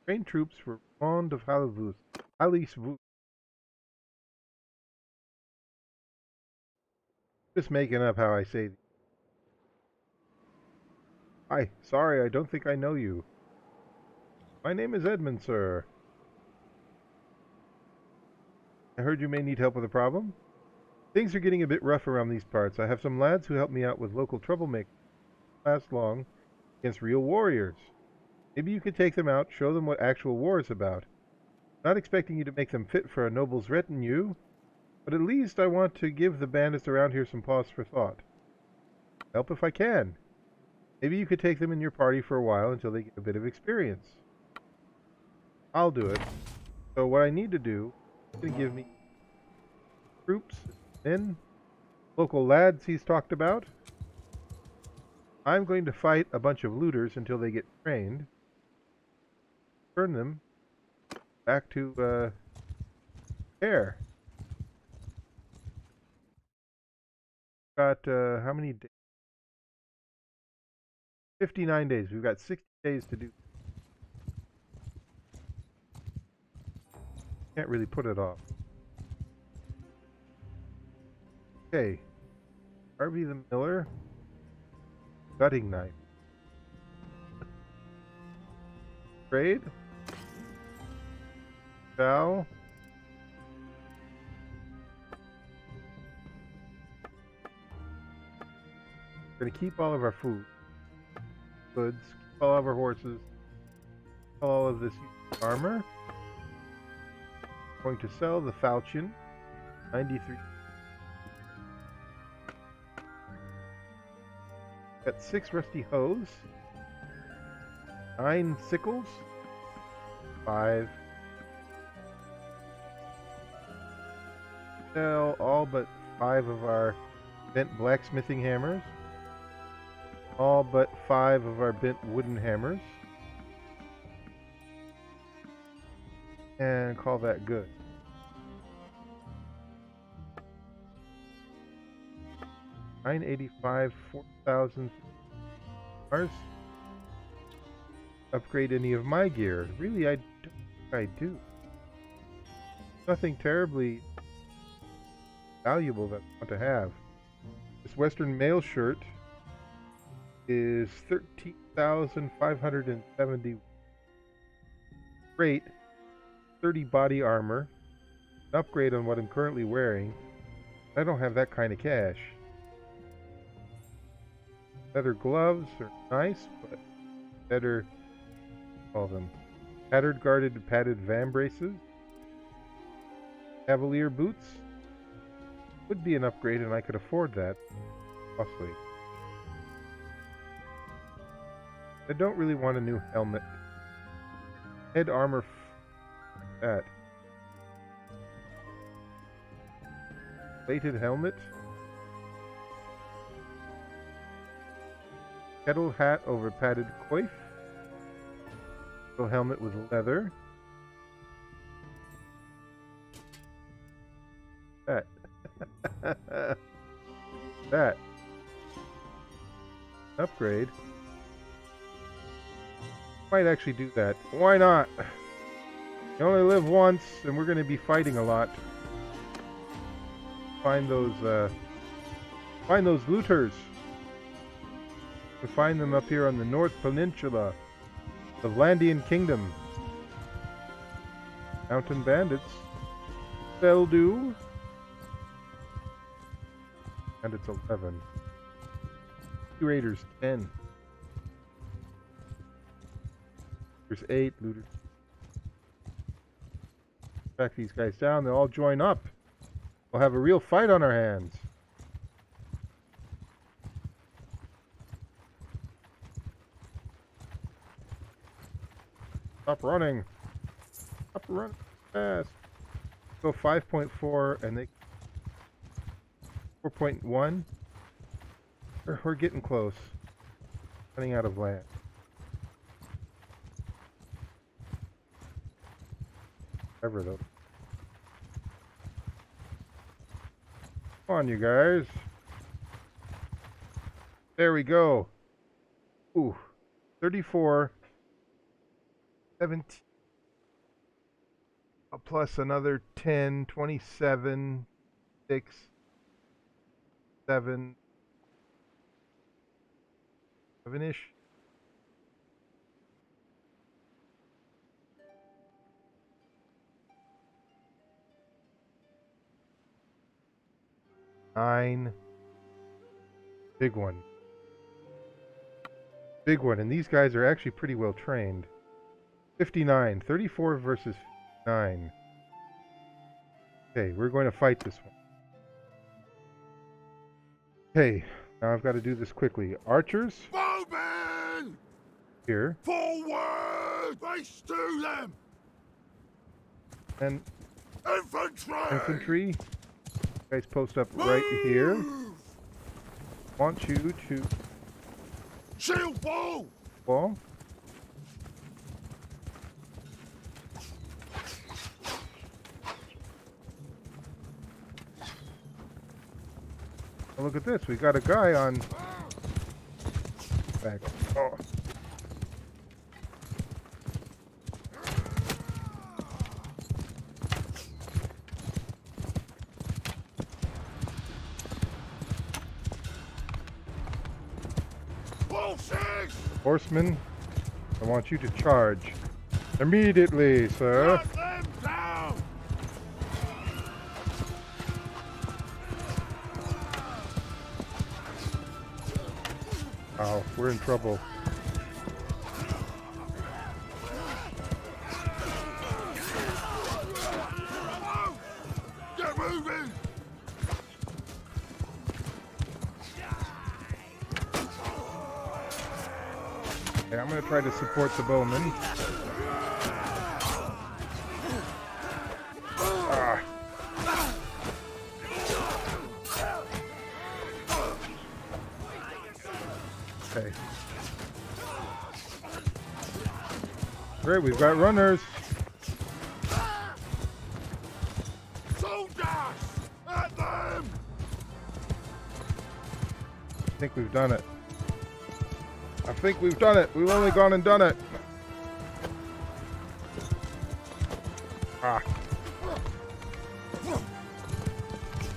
Train troops for Ramond of Hallis Vust. Just making up how I say. Hi, sorry, I don't think I know you. My name is Edmund, sir. I heard you may need help with a problem. Things are getting a bit rough around these parts. I have some lads who help me out with local troublemakers. Last long against real warriors. Maybe you could take them out, show them what actual war is about. Not expecting you to make them fit for a noble's retinue, but at least I want to give the bandits around here some pause for thought. Help if I can. Maybe you could take them in your party for a while until they get a bit of experience. I'll do it. So what I need to do is going to give me troops, men, local lads he's talked about. I'm going to fight a bunch of looters until they get trained. Turn them back to air. Got how many days? 59 days. We've got 60 days to do. Can't really put it off. Okay. Harvey the Miller. Gutting knife. Trade. Shall. We're going to keep all of our food. Goods. Keep all of our horses. All of this armor. Going to sell the falchion. 93. Got 6 rusty hoes. 9 sickles. 5. Sell all but 5 of our bent blacksmithing hammers. All but 5 of our bent wooden hammers. And call that good. $985, 4,000 stars. Upgrade any of my gear. Really, I don't think I do. Nothing terribly valuable that I want to have. This Western mail shirt is 13,570. Great. 30 body armor. An upgrade on what I'm currently wearing. I don't have that kind of cash. Leather gloves are nice, but better call them patterned guarded padded van braces. Cavalier boots would be an upgrade, and I could afford that. Costly. I don't really want a new helmet. Head armor. That. Plated helmet. Kettle hat over padded coif. Little helmet with leather. That. That. Upgrade. Might actually do that. Why not? You only live once, and we're going to be fighting a lot. Find those looters. We find them up here on the North Peninsula of Landian Kingdom. Mountain bandits. Feldu. And it's 11. Two raiders, 10. There's 8 looters. Track these guys down, they'll all join up. We'll have a real fight on our hands. Stop running. Stop running fast. Go 5.4 and they 4.1. We're getting close. Running out of land. Ever though. Come on, you guys. There we go. Ooh, 34. 17. Plus another 10, 27, 6, 7, 7-ish. Nine. Big one. Big one. And these guys are actually pretty well trained. 59. 34 versus 9. Okay, we're going to fight this one. Okay, now I've got to do this quickly. Archers. Bowmen! Here. Forward! Face to them! And Infantry! infantry. You guys post up right here. Want you to Shield ball! wall. Oh, look at this. We got a guy on back. Oh. Horses! Horsemen, I want you to charge. Immediately, sir. Cut them down! Oh, we're in trouble. Get moving! Okay, I'm gonna try to support the bowmen. Ah. Okay. Great, we've got runners. Soldiers! At them! I think we've done it. I think we've done it. We've only gone and done it. Ah.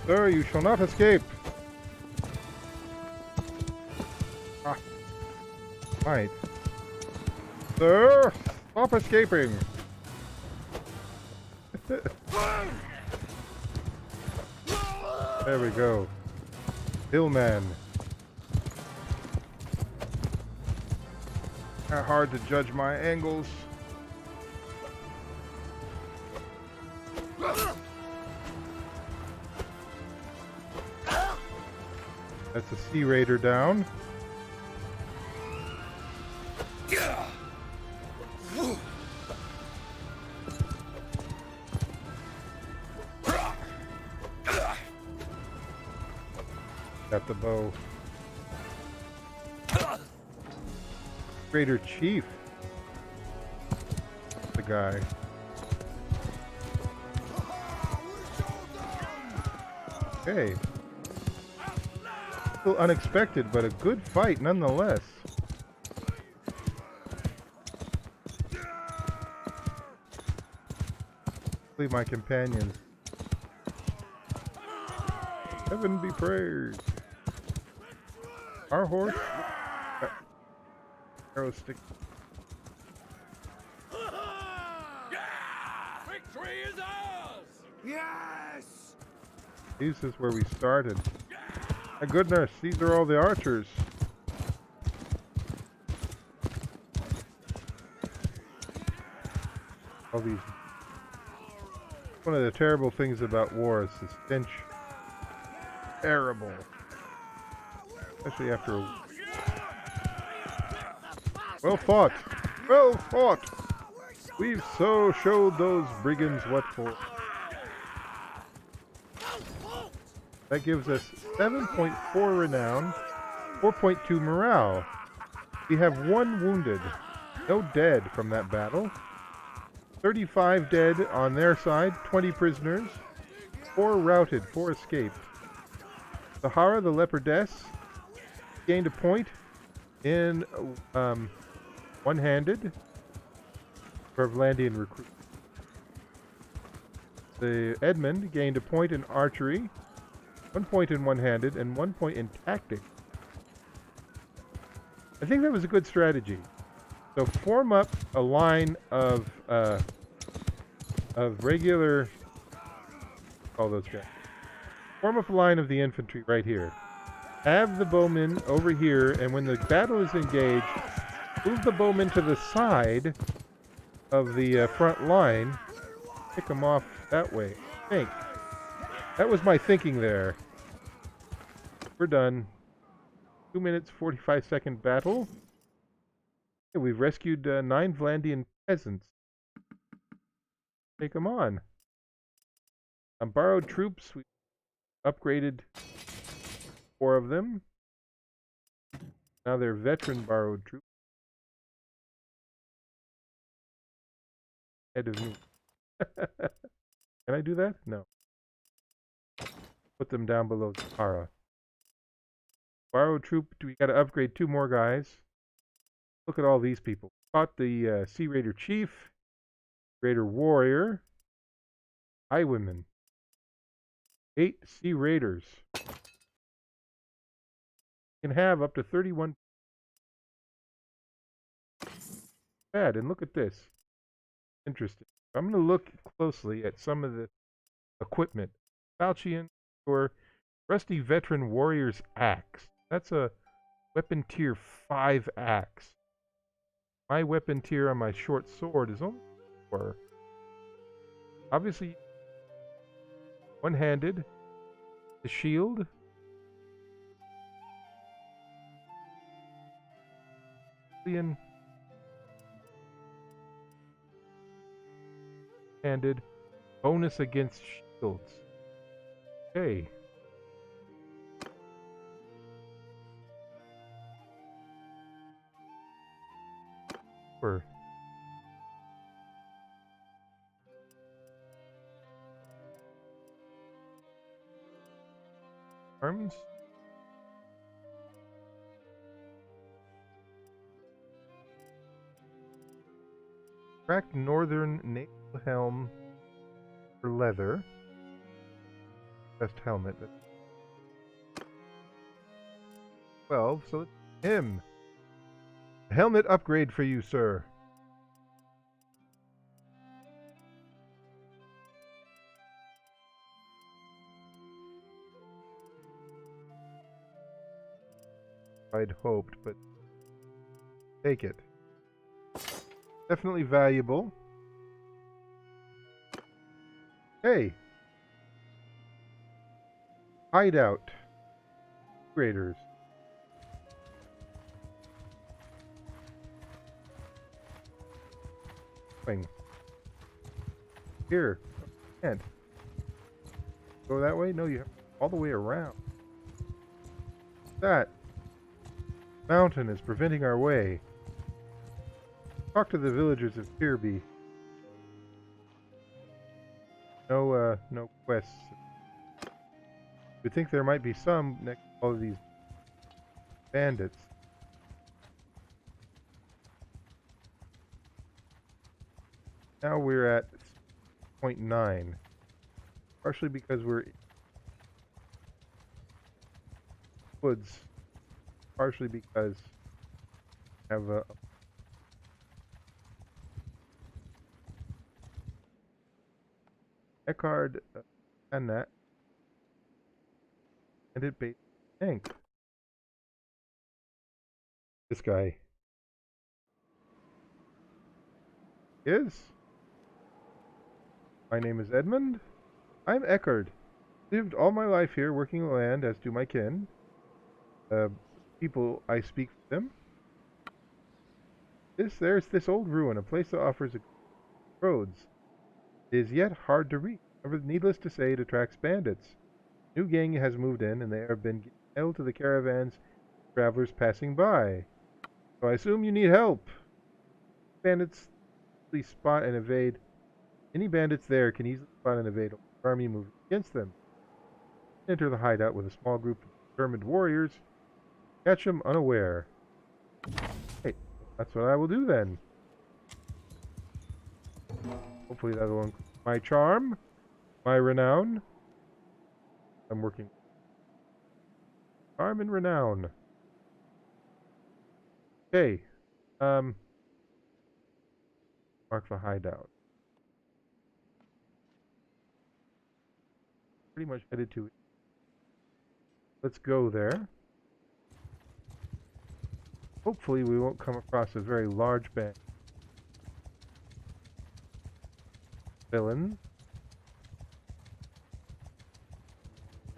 Sir, you shall not escape. Ah. Right. Sir, stop escaping. There we go. Hillman. Not hard to judge my angles. That's a Sea Raider down. Got the bow. Raider Chief. The guy. Okay. A little unexpected, but a good fight nonetheless. Leave my companions. Heaven be praised. Our horse. Arrow stick. Victory is ours! Yes! This is where we started. My goodness, these are all the archers. All these. One of the terrible things about war is the stench. Terrible. Especially after a... Well fought! Well fought! We've so showed those brigands what for. That gives us 7.4 renown, 4.2 morale. We have 1 wounded, no dead from that battle. 35 dead on their side, 20 prisoners, 4 routed, 4 escaped. Sahara, the leopardess, gained a point in one-handed for Vlandian recruit. The Edmund gained a point in archery, 1 point in one-handed, and 1 point in tactics. I think that was a good strategy. So form up a line of regular, all those guys. Form up a line of the infantry right here. Have the bowmen over here, and when the battle is engaged, move the bowmen to the side of the front line. Pick them off that way. I think. That was my thinking there. We're done. 2 minutes, 45-second battle. Okay, we've rescued 9 Vlandian peasants. Take them on. On borrowed troops, we upgraded 4 of them. Now they're veteran borrowed troops. Head of new. Can I do that? No. Put them down below Sahara. Borrowed troop, we gotta upgrade 2 more guys. Look at all these people. Caught the Sea Raider Chief, Raider Warrior, Highwayman. 8 Sea Raiders. Can have up to 31 bad. And look at this. Interesting. I'm going to look closely at some of the equipment. Falchion or Rusty Veteran Warrior's Axe. That's a weapon tier 5 axe. My weapon tier on my short sword is only 4. Obviously, one-handed. The shield. Handed. Bonus against shields. Okay. Sure. Arms. Cracked northern naval helm for leather. Best helmet. 12, so it's him. Helmet upgrade for you, sir. I'd hoped, but take it. Definitely valuable. Hey! Hideout. Graders. Here. And go that way? No, you have all the way around. That mountain is preventing our way. Talk to the villagers of Kirby. No quests. You'd think there might be some next to all of these bandits. Now we're at 0.9. Partially because we're in woods. Partially because we have a Eckhard and that. And it bait tank. This guy is. My name is Edmund. I'm Eckhard. Lived all my life here working the land, as do my kin. People, I speak for them. There's this old ruin, a place that offers roads. It is yet hard to reach. However, needless to say, it attracts bandits. New gang has moved in, and they have been held to the caravans, travelers passing by. So I assume you need help. Bandits easily spot and evade. Any bandits there can easily spot and evade the army moving against them. Enter the hideout with a small group of determined warriors. Catch them unaware. Hey, that's what I will do then. Hopefully that will include my charm, my renown. I'm working. Charm and renown. Okay. Mark the hideout. Pretty much headed to it. Let's go there. Hopefully we won't come across a very large band. Villain.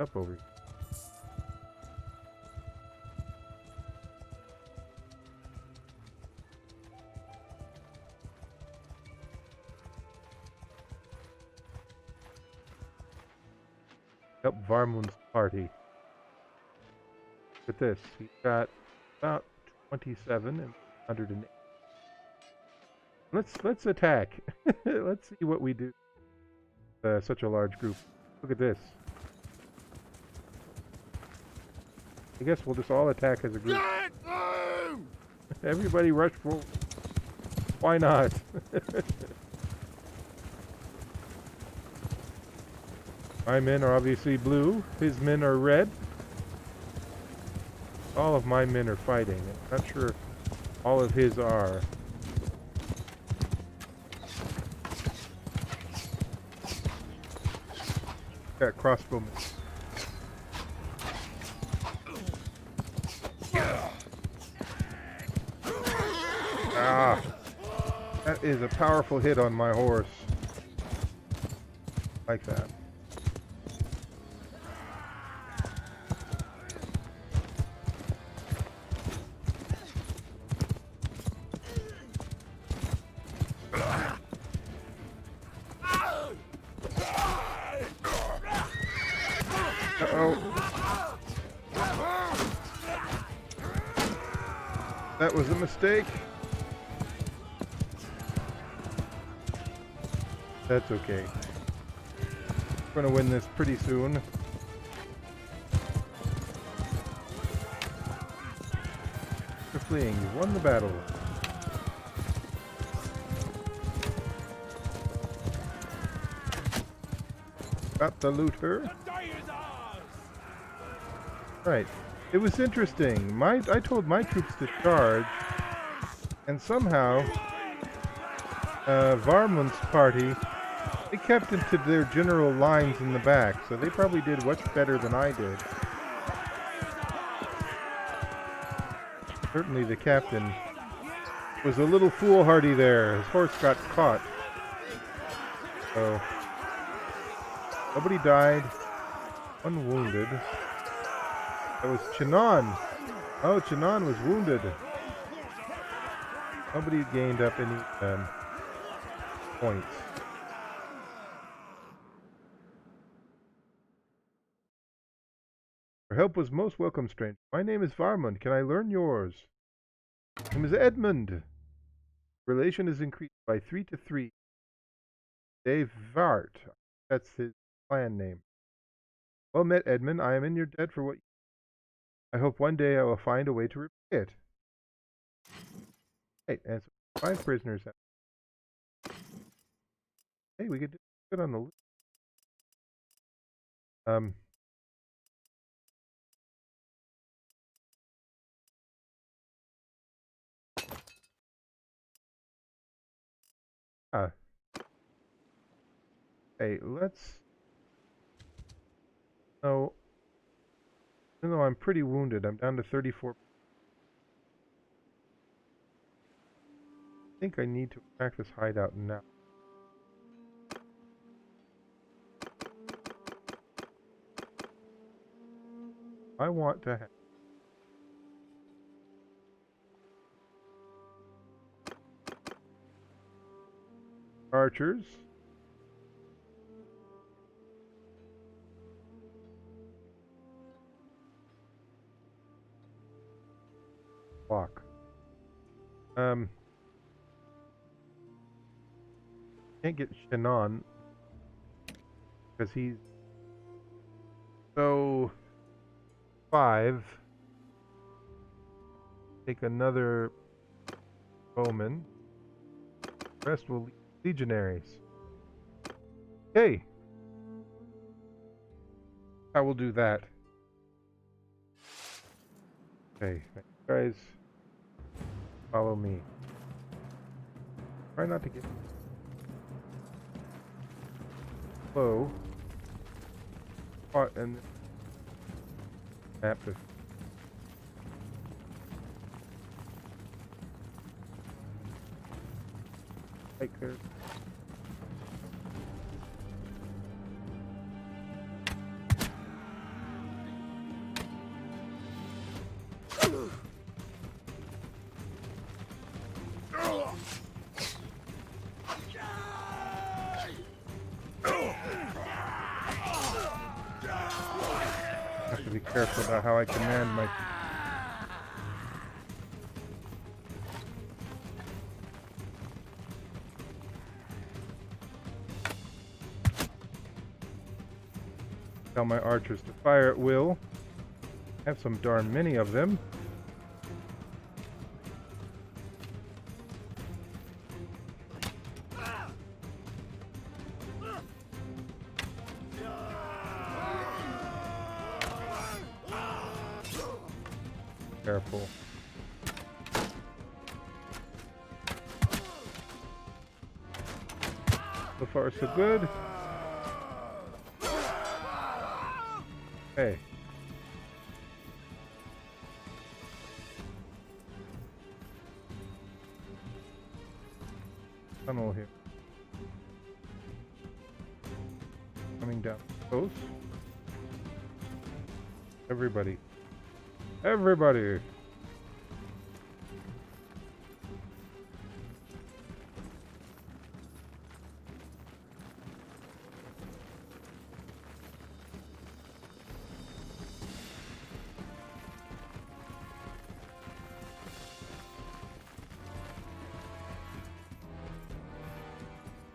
Up over here. Up Varmund's party. Look at this. He's got about 27 and 108. Let's attack. Let's see what we do. Such a large group. Look at this. I guess we'll just all attack as a group. Get them! Everybody rush forward. Why not? My men are obviously blue. His men are red. All of my men are fighting. I'm not sure all of his are. Got crossbowmen. Ah! That is a powerful hit on my horse. Like that. Uh-oh. That was a mistake. That's okay. We're gonna win this pretty soon. You're fleeing. You won the battle. Got the looter. Right. It was interesting. I told my troops to charge, and somehow Varmund's party, they kept into their general lines in the back, so they probably did much better than I did. Certainly the captain was a little foolhardy there. His horse got caught. So nobody died. One wounded. That was Chinon. Oh, Chinon was wounded. Nobody gained up any points. Your help was most welcome, stranger. My name is Varmund. Can I learn yours? My name is Edmund. Relation is increased by 3 to 3. Dave Vart. That's his clan name. Well met, Edmund. I am in your debt for what you... I hope one day I will find a way to repay it. Right, and so 5 prisoners. Hey, we could do good on the loot. Hey, let's... No. Even though I'm pretty wounded, I'm down to 34. I think I need to attack this hideout now. I want to have... archers. Block. Can't get Shinon because he's so 5. Take another bowman. The rest will be legionaries. Okay. I will do that. Okay, guys, follow me. Try not to get low. Caught and map this. Right there. I have to be careful about how I command my... Tell my archers to fire at will. I have some darn many of them. Careful. So far, so good. Hey. Tunnel here. Coming down close. Everybody. Everybody!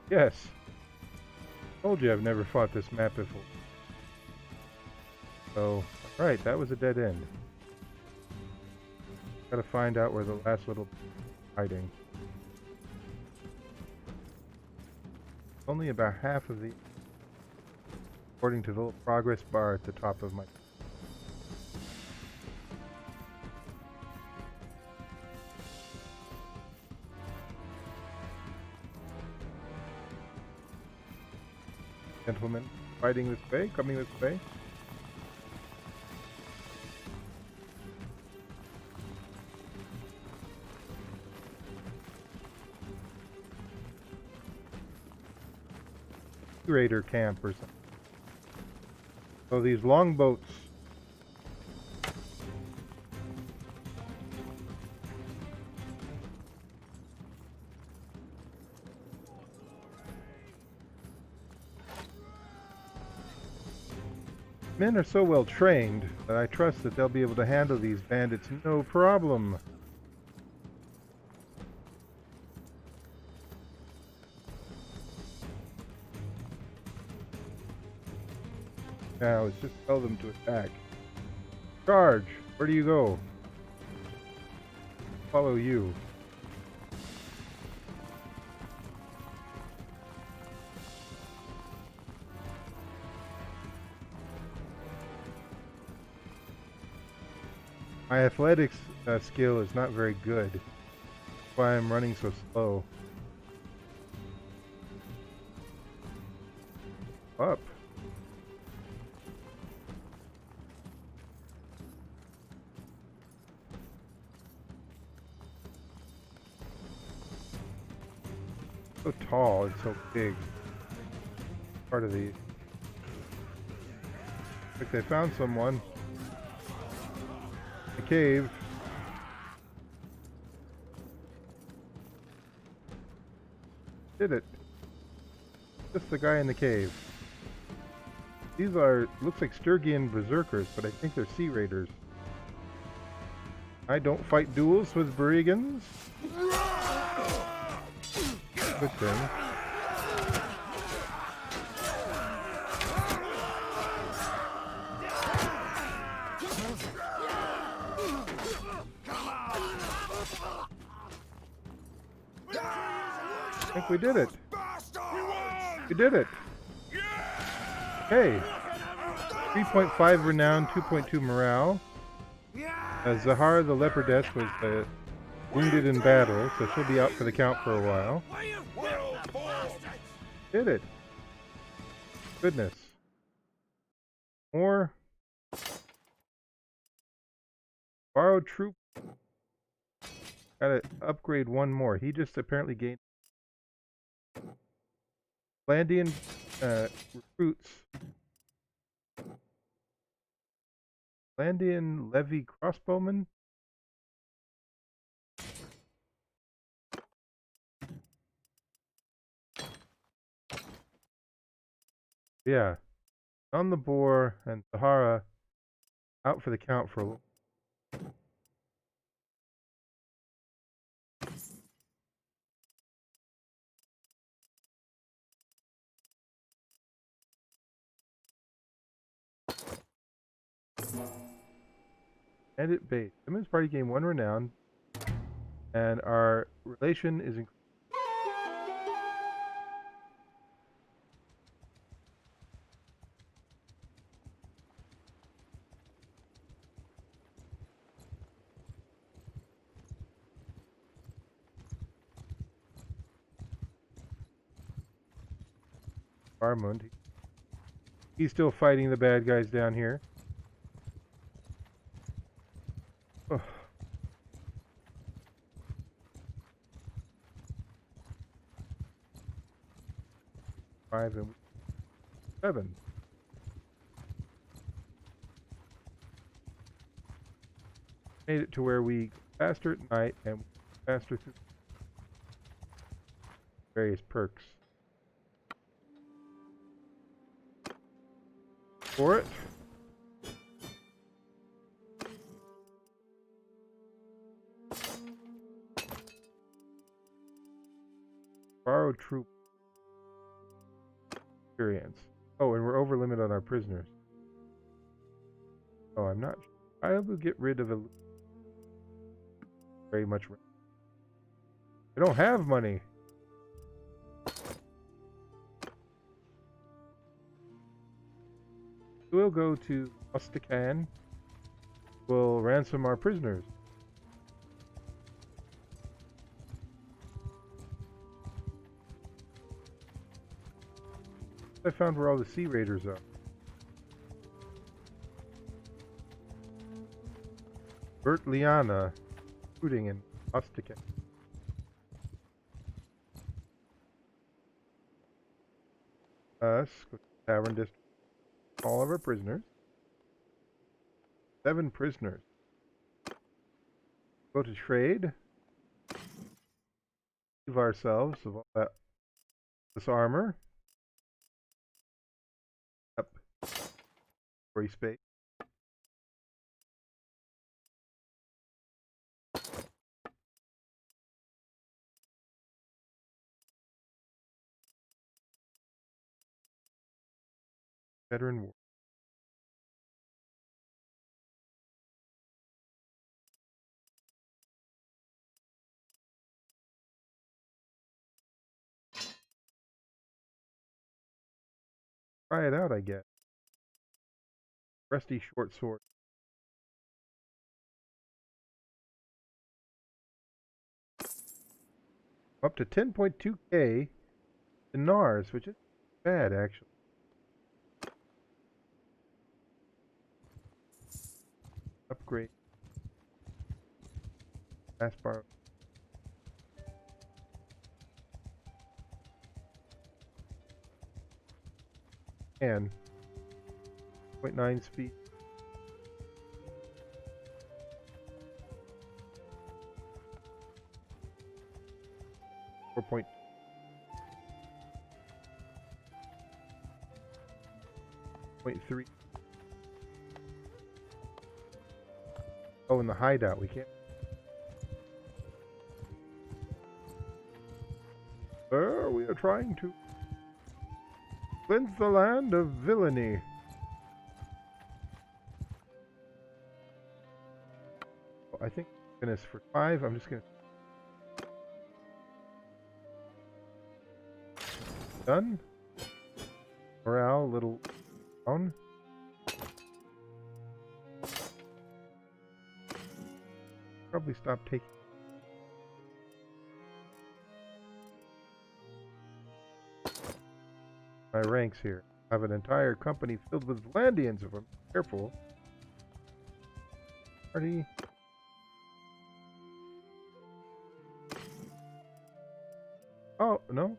Yes. Told you I've never fought this map before. So, right, that was a dead end. Gotta find out where the last little hiding. Only about half of the, according to the little progress bar at the top of my. Gentlemen, fighting this way, coming this way. Raider camp or something. So these longboats. Men are so well trained that I trust that they'll be able to handle these bandits no problem. Now let's just tell them to attack. Charge! Where do you go? Follow you. My athletics skill is not very good. That's why I'm running so slow. Up. So tall and so big. Part of the. Like they found someone. A cave. Did it. Just the guy in the cave. These are, looks like Sturgian berserkers, but I think they're sea raiders. I don't fight duels with brigands. Good thing. I think we did it. We did it. Hey. 3.5 renown, 2.2 morale. Zahara the leopardess was wounded in battle, so she'll be out for the count for a while. Did it. Goodness. More. Borrowed troop. Gotta upgrade one more. He just apparently gained Landian recruits. Landian levy crossbowmen. Yeah. On the boar and Sahara out for the count for a little. Edit base. Simmons party gained 1 renown, and our relation is increased. Armund. He's still fighting the bad guys down here. 5 and 7. Made it to where we go faster at night and faster through various perks. For it. Borrow troop experience. Oh, and we're over limit on our prisoners. Oh, I'm not sure. I will get rid of a very much. I don't have money. We'll go to Ostakan. We'll ransom our prisoners. I found where all the sea raiders are. Bert Liana, shooting in Ostakan. Us, go to the Tavern District. All of our prisoners. 7 prisoners. Go to trade. Leave ourselves of all that this armor. Up. Free space. Veteran war. Try it out, I guess. Rusty short sword. Up to 10.2k dinars, which is bad actually. Upgrade. Fast bar. And 0.9 speed. Point 0.3. Oh, in the hideout we can't. Sir, we are trying to cleanse the land of villainy. Oh, I think I'm gonna for 5. I'm just gonna. Done. Morale a little down. Probably stop taking. My ranks here. I have an entire company filled with Landians if I'm careful. Party. Oh, no.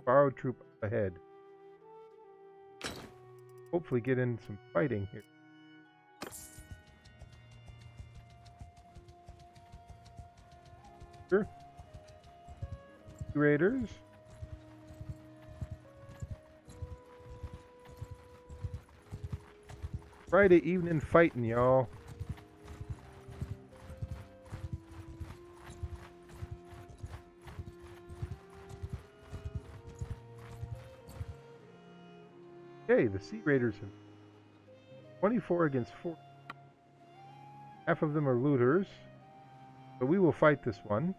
Borrowed troop ahead. Hopefully get in some fighting here. Sure. Raiders. Friday evening fighting, y'all. Okay, the Sea Raiders have 24 against 4. Half of them are looters. So we will fight this one.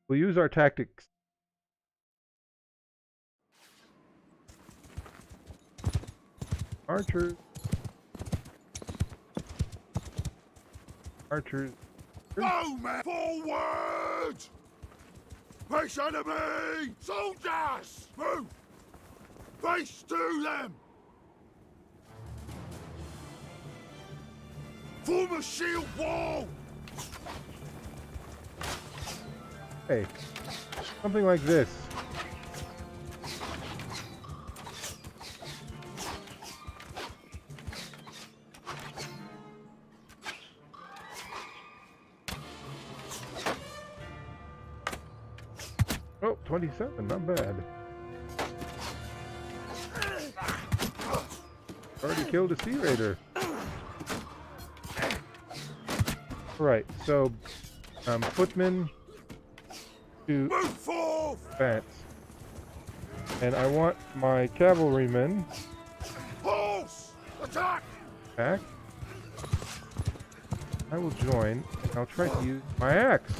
We'll use our tactics. Archers. Archers. Bowmen forward! Face enemy! Soldiers! Move! Face to them! Form a shield wall! Hey, something like this. Oh, 27, not bad. Already killed a sea raider. Right, so footman to Move forth! advance. And I want my cavalrymen Horse! Attack! back. I will join, and I'll try to use my axe.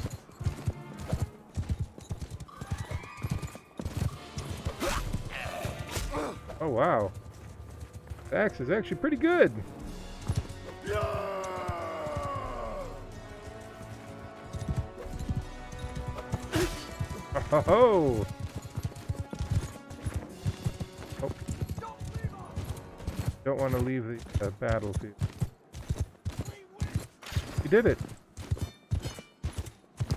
Oh wow. The axe is actually pretty good. Yeah! Oh! Oh. Don't want to leave the battlefield. We did it!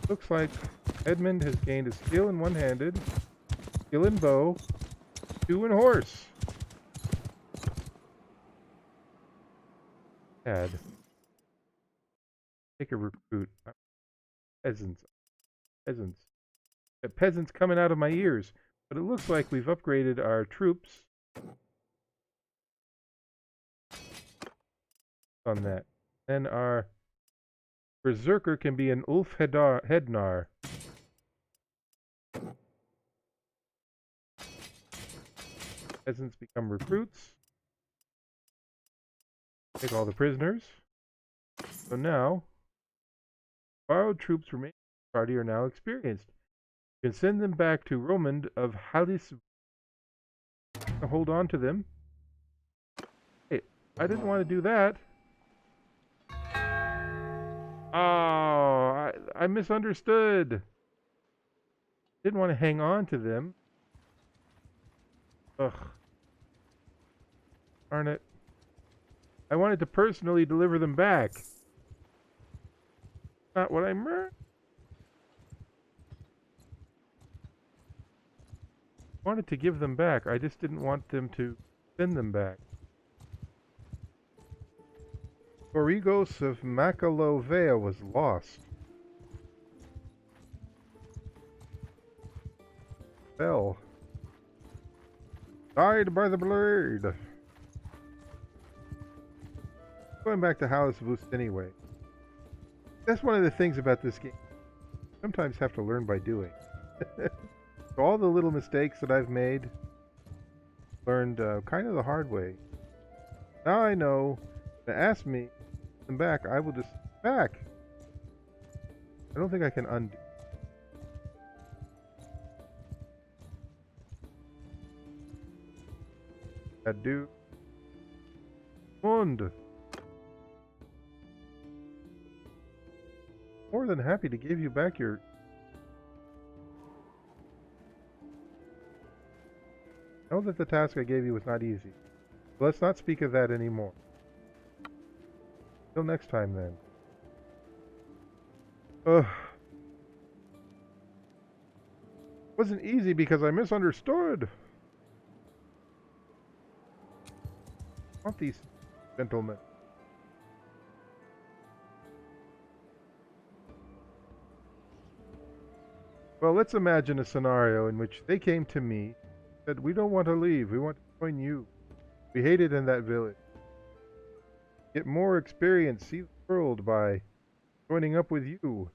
Looks like Edmund has gained a skill in one-handed, skill in bow, 2 in horse. Add. Take a recruit. Peasants. Peasants. Peasants coming out of my ears. But it looks like we've upgraded our troops on that. And our berserker can be an Ulf Hednar. Peasants become recruits. Take all the prisoners. So now, borrowed troops remaining in the party are now experienced. You can send them back to Romand of Halis. Hold on to them. Hey, I didn't want to do that. Oh, I misunderstood. Didn't want to hang on to them. Ugh. Darn it. I wanted to personally deliver them back. Not what I meant. I wanted to give them back. I just didn't want them to send them back. Corrigos of Macalovea was lost. Fell. Died by the blade. Going back to Halis anyway. That's one of the things about this game. Sometimes have to learn by doing. So all the little mistakes that I've made, learned kind of the hard way. Now I know. To ask me them back, I will just back. I don't think I can undo. Adu. Und. More than happy to give you back your. I know that the task I gave you was not easy. Let's not speak of that anymore. Till next time, then. Wasn't easy because I misunderstood. I want these gentlemen. Well, let's imagine a scenario in which they came to me, said, "We don't want to leave. We want to join you. We hate it in that village. Get more experience, see the world by joining up with you."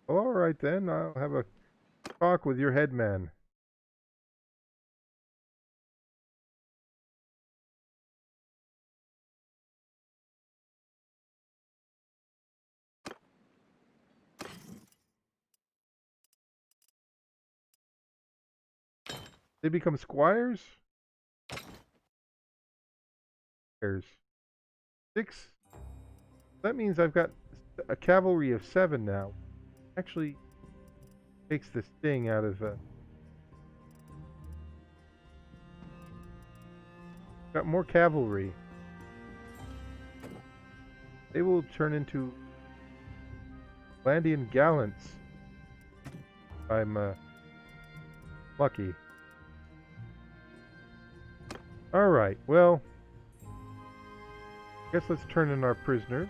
Well, all right then. I'll have a talk with your headman. They become squires? Squires. 6. That means I've got a cavalry of 7 now. Actually takes the sting out of got more cavalry. They will turn into Landian gallants. I'm lucky. Alright, well, I guess let's turn in our prisoners.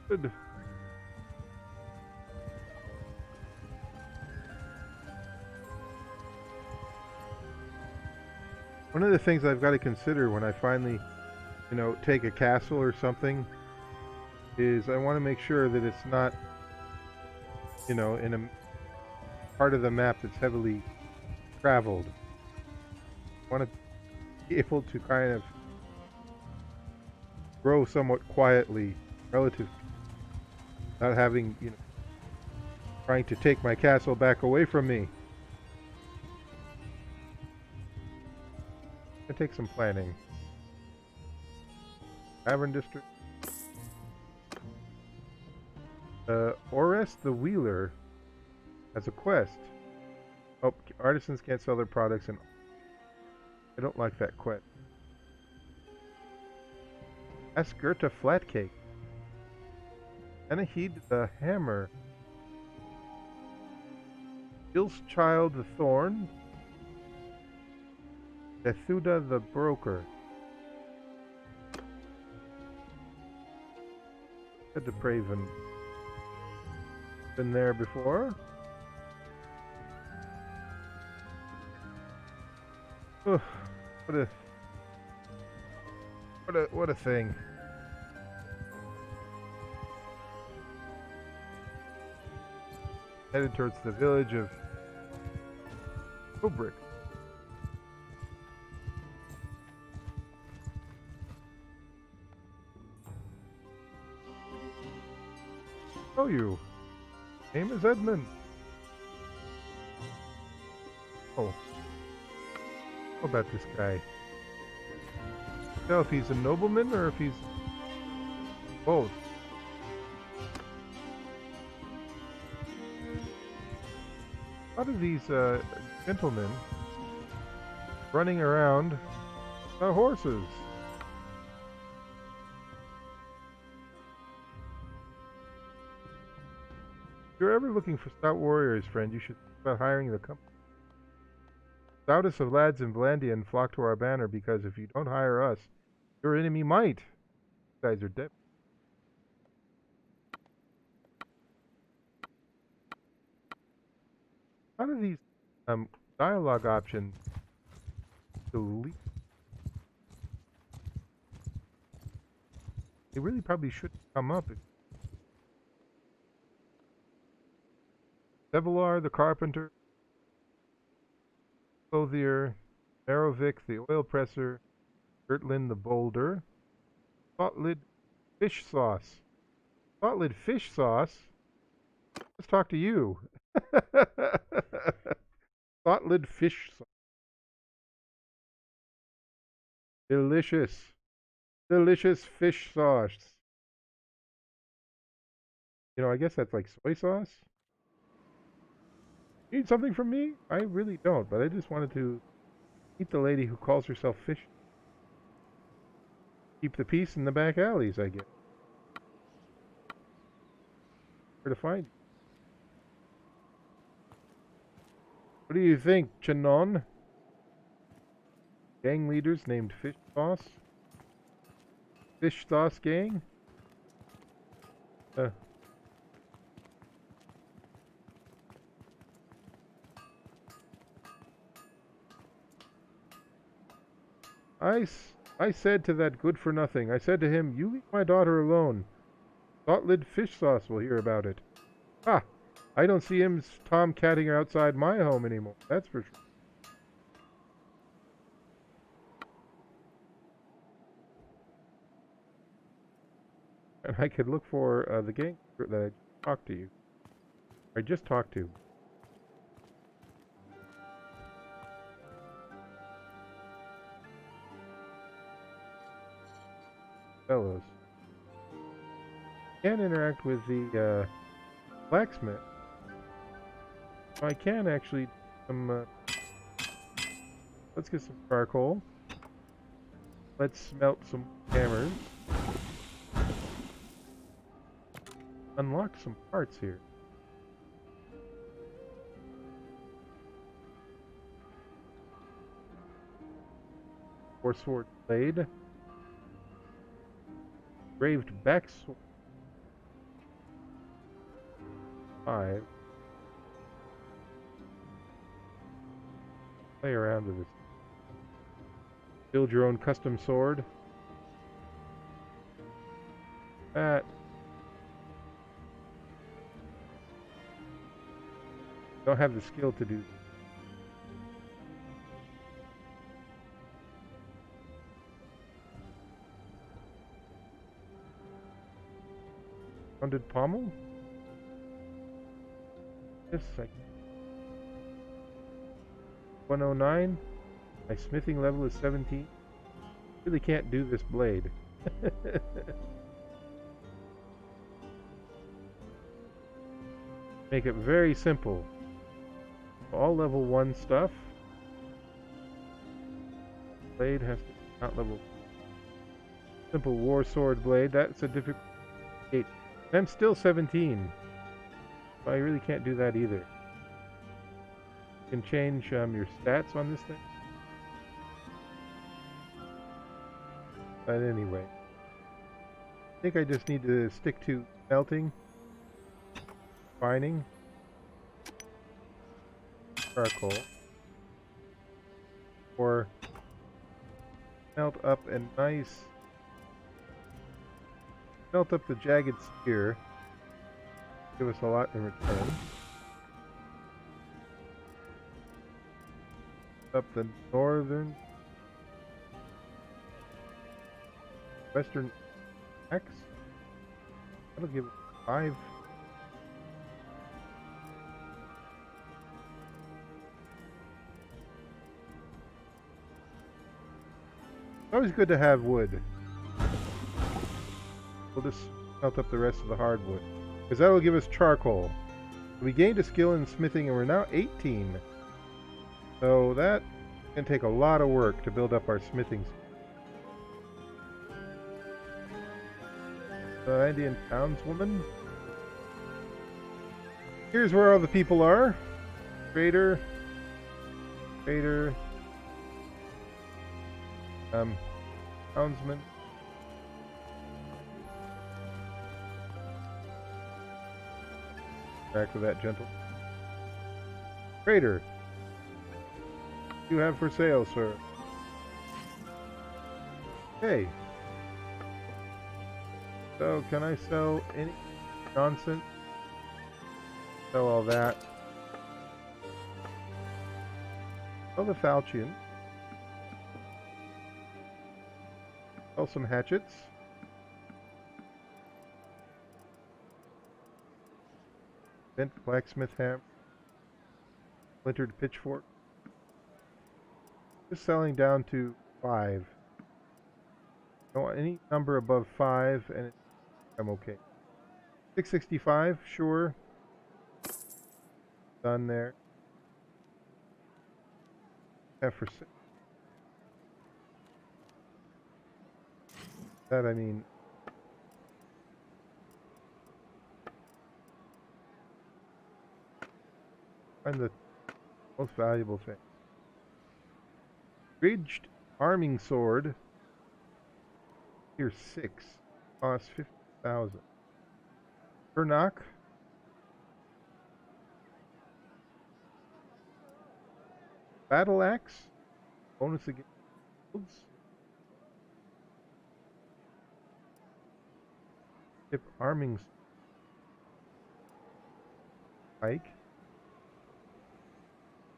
Good. One of the things I've got to consider when I finally, take a castle or something is I want to make sure that it's not, in a part of the map that's heavily traveled. I want to be able to kind of grow somewhat quietly relative to not having, trying to take my castle back away from me. It takes some planning. Tavern District. Orest the Wheeler has a quest. Oh, artisans can't sell their products, and I don't like that quest. Ask Goethe Flatcake. Anahid the Hammer. Il's Child the Thorn. Bethuda the Broker. Had the Praven been there before? Ugh, what a thing. Headed towards the village of Obrick. Oh, you. Name is Edmund. Oh. How about this guy? Tell if he's a nobleman or if he's both. A lot of these gentlemen running around horses. If you're ever looking for stout warriors, friend, you should think about hiring the company. Stoutest of lads in Vlandian flock to our banner because if you don't hire us, your enemy might. You guys are dead. How do these dialogue options delete? They really probably shouldn't come up. Devilar the Carpenter, Clothier, Marovic the Oil Presser, Gertlin the Boulder, Thoughtlead Fish Sauce. Thoughtlead Fish Sauce? Let's talk to you. Thoughtlead Fish Sauce. Delicious. Delicious fish sauce. I guess that's like soy sauce. Need something from me? I really don't, but I just wanted to meet the lady who calls herself Fish. Keep the peace in the back alleys, I guess. Where to find you? What do you think, Chanon? Gang leaders named Fish Sauce? Fish Sauce Gang? I said to that good-for-nothing, I said to him, you leave my daughter alone. Thoughtlead Fish Sauce will hear about it. Ah, I don't see him tomcatting outside my home anymore, that's for sure. And I could look for the gang that I talked to you. I just talked to. Fellows. Can't interact with the blacksmith. I can actually let's get some charcoal. Let's smelt some hammers. unlock some parts here. Four sword blade. Graved back sword. 5. Play around with this. Build your own custom sword. That. Don't have the skill to do. Rounded pommel? Yes, I 109. My smithing level is 17. Really can't do this blade. Make it very simple. All level 1 stuff. Blade has to be not level. Simple war sword blade. That's a difficult 8. I'm still 17. So I really can't do that either. You can change your stats on this thing. But anyway, I think I just need to stick to melting, refining, charcoal, or melt up a nice, melt up the jagged spear. Give us a lot in return. Up the northern, western axe. That'll give us 5. Always good to have wood. We'll just melt up the rest of the hardwood, because that'll give us charcoal. We gained a skill in smithing and we're now 18. So that can take a lot of work to build up our smithing skill. The Indian townswoman. Here's where all the people are. Trader. Trader. Townsman. Back with that gentle. Trader. You have for sale, sir. Hey. So, can I sell any nonsense? Sell all that. Sell the falchion. Sell some hatchets. Bent blacksmith hammer. Splintered pitchfork. Just selling down to 5. Don't want any number above 5, and I'm okay. 665, sure. Done there. F for 6. That I mean. Find the most valuable thing. Ridged arming sword. Tier 6. Costs 50,000. Per knock. Battle axe. Bonus against shields. Tip arming. Pike.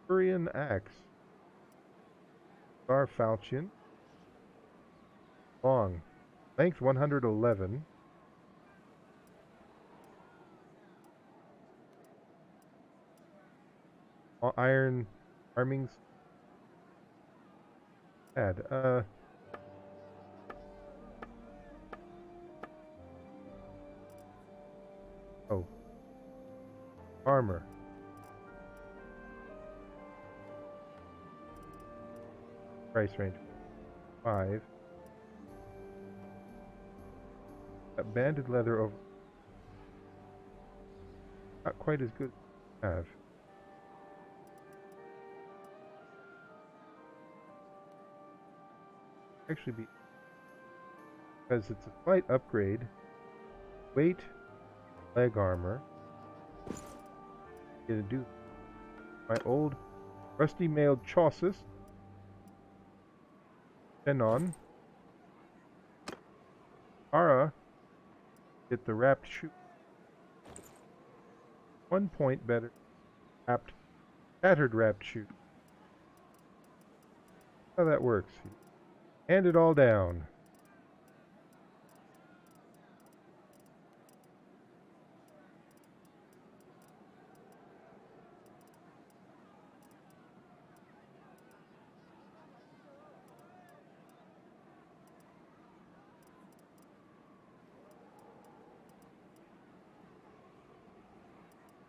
Korean axe. Star falchion. Long. Length 111. Iron armings. Add. Oh. Armor. Price range 5. That banded leather over Not quite as good as I have. Actually be because it's a slight upgrade. Weight, leg armor. Gonna do my old rusty mailed chausses. Tenon. Ara. Get the wrapped shoe. 1 point better. Tattered wrapped shoe. How that works. Hand it all down.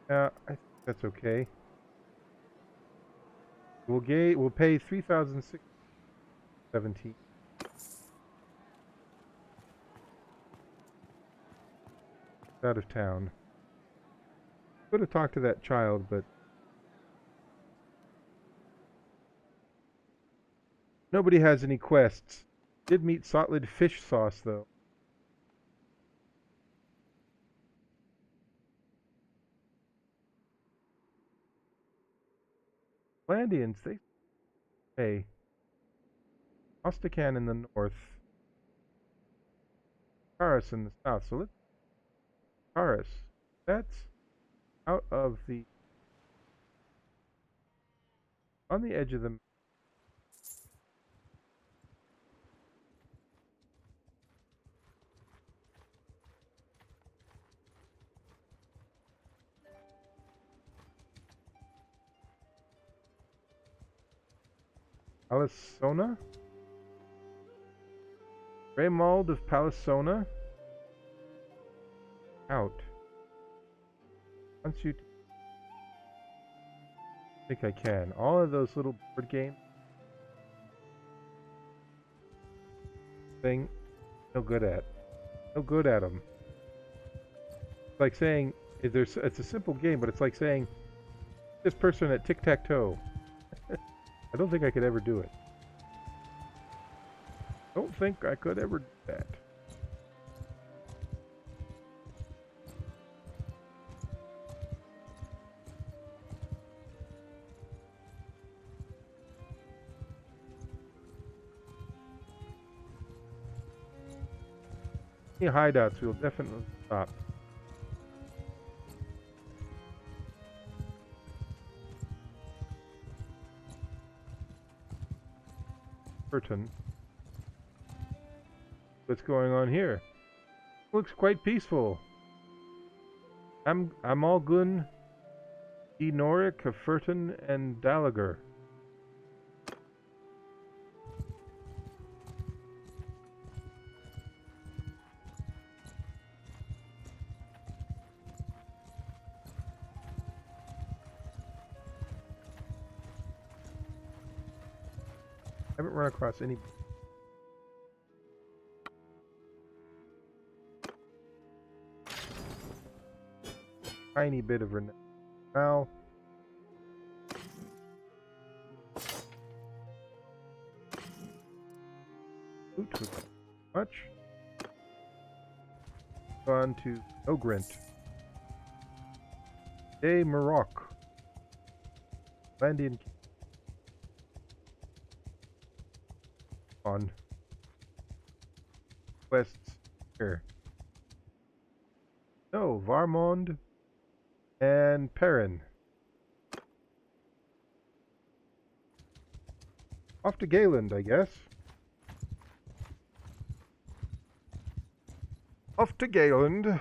I think that's okay. We'll pay 3,617. Out of town. Could have talked to that child, but nobody has any quests. Did meet Sotlid fish sauce though. Landians, they pay. Ostakan in the north. Taurus in the south. So let's Taurus. That's out of the on the edge of the Palisona? Raymald of Palisona? Out. Once you I think I can. All of those little board games thing, no good at. No good at them. It's like saying it's a simple game, but it's like saying this person at tic-tac-toe. I don't think I could ever do it. Don't think I could ever do that. Any hideouts, we'll definitely stop. Curtain. What's going on here? Looks quite peaceful. I'm all gun. E Noric of Furton and Dalager. I haven't run across any tiny bit of renown. Loot was much. On to Ogrint. De Maroc. Landian on quests here. No, Varmond and Perrin. Off to Gaeland, I guess. Off to Gaeland.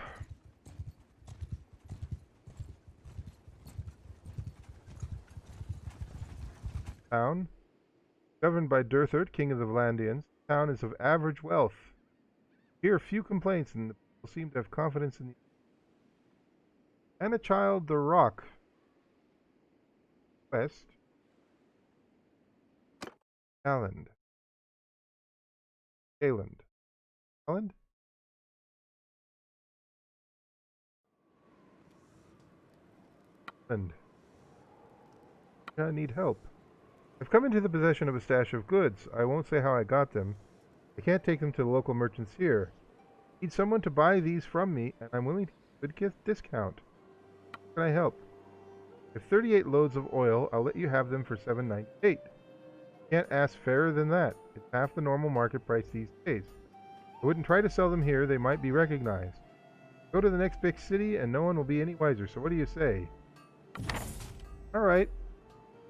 Town. Governed by Durthard, king of the Vlandians. The town is of average wealth. Here few complaints, and the people seem to have confidence in the Anachild the Rock. West. Gaeland. Gaeland. And I need help. I've come into the possession of a stash of goods. I won't say how I got them. I can't take them to the local merchants here. I need someone to buy these from me, and I'm willing to give a good discount. How can I help? If 38 loads of oil, I'll let you have them for $7.98. Can't ask fairer than that. It's half the normal market price these days. I wouldn't try to sell them here. They might be recognized. Go to the next big city, and no one will be any wiser. So what do you say? All right.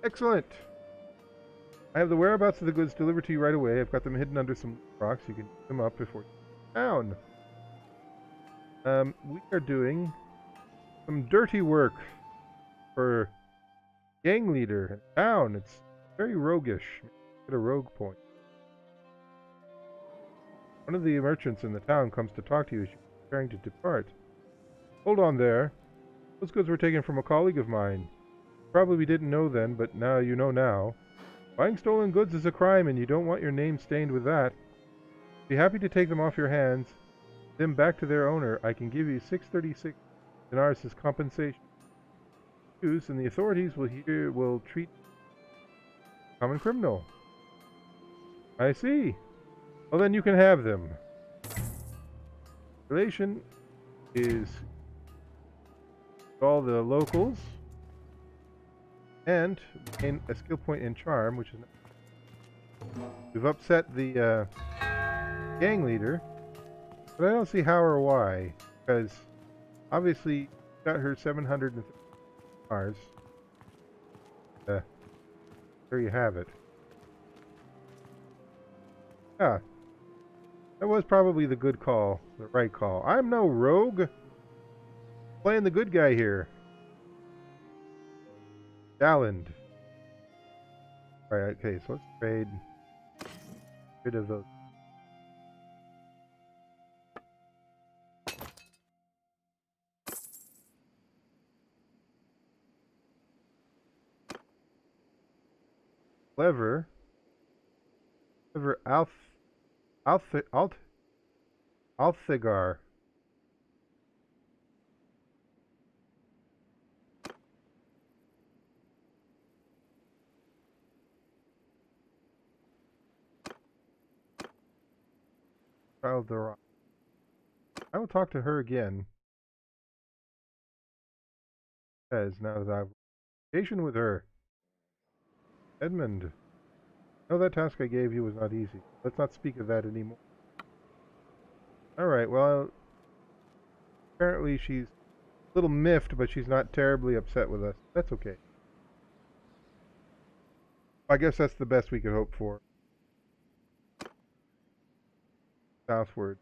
Excellent. I have the whereabouts of the goods delivered to you right away. I've got them hidden under some rocks. You can pick them up before you go down. We are doing some dirty work for gang leader in town. It's very roguish. Get a rogue point. One of the merchants in the town comes to talk to you as you're preparing to depart. Hold on there. Those goods were taken from a colleague of mine. Probably didn't know then, but now you know now. Buying stolen goods is a crime, and you don't want your name stained with that. Be happy to take them off your hands, them back to their owner. I can give you 636 dinars as compensation. And the authorities will treat common criminal. I see. Well, then you can have them. Relation is all the locals and gain a skill point in charm, which is we've upset the gang leader, but I don't see how or why, because obviously got her 750 stars. There you have it. Yeah, that was probably the good call, the right call. I'm no rogue. Playing the good guy here. Dalland. Alright, okay, so let's trade rid of those. Clever Althegar. Calradia. I will talk to her again. As now that I've communication with her. Edmund. No, that task I gave you was not easy. Let's not speak of that anymore. Alright, well, apparently she's a little miffed, but she's not terribly upset with us. That's okay. I guess that's the best we could hope for. Southward.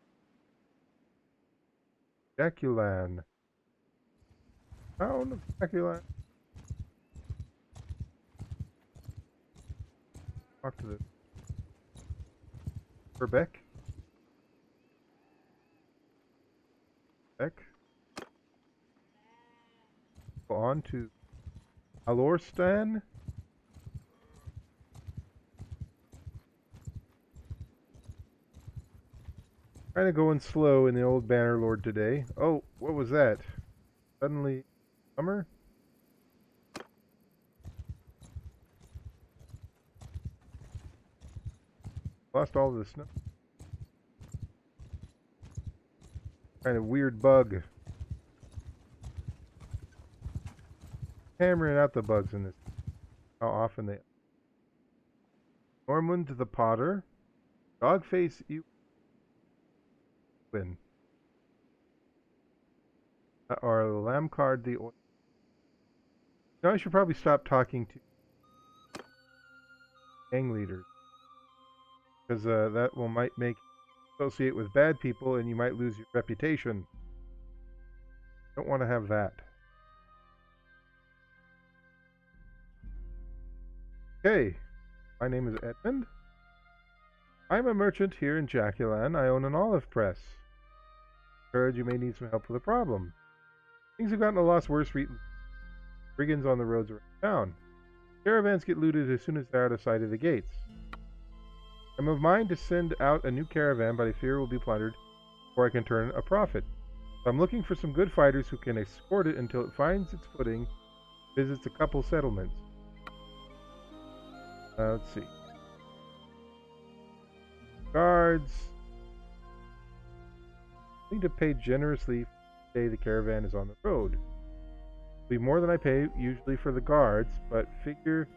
Jaculan. Town of Jaculan. Talk to the Beck. Go on to Alorstan. Kind of going slow in the old Bannerlord today. Oh, what was that? Suddenly summer? Lost all the snow. Kind of weird bug. Hammering out the bugs in this. How often they... Normund the Potter. Dogface you win. Or Lamcard the Oil. Now I should probably stop talking to gang leaders. Because that might make you associate with bad people and you might lose your reputation. Don't want to have that. Okay, my name is Edmund. I'm a merchant here in Jaculan. I own an olive press. Heard you may need some help with a problem. Things have gotten a lot worse recently. Brigands on the roads around town. Caravans get looted as soon as they're out of sight of the gates. I'm of mind to send out a new caravan, but I fear it will be plundered before I can turn a profit. So I'm looking for some good fighters who can escort it until it finds its footing Visits a couple settlements. Let's see. Guards. I need to pay generously for the day the caravan is on the road. It'll be more than I pay usually for the guards, but figure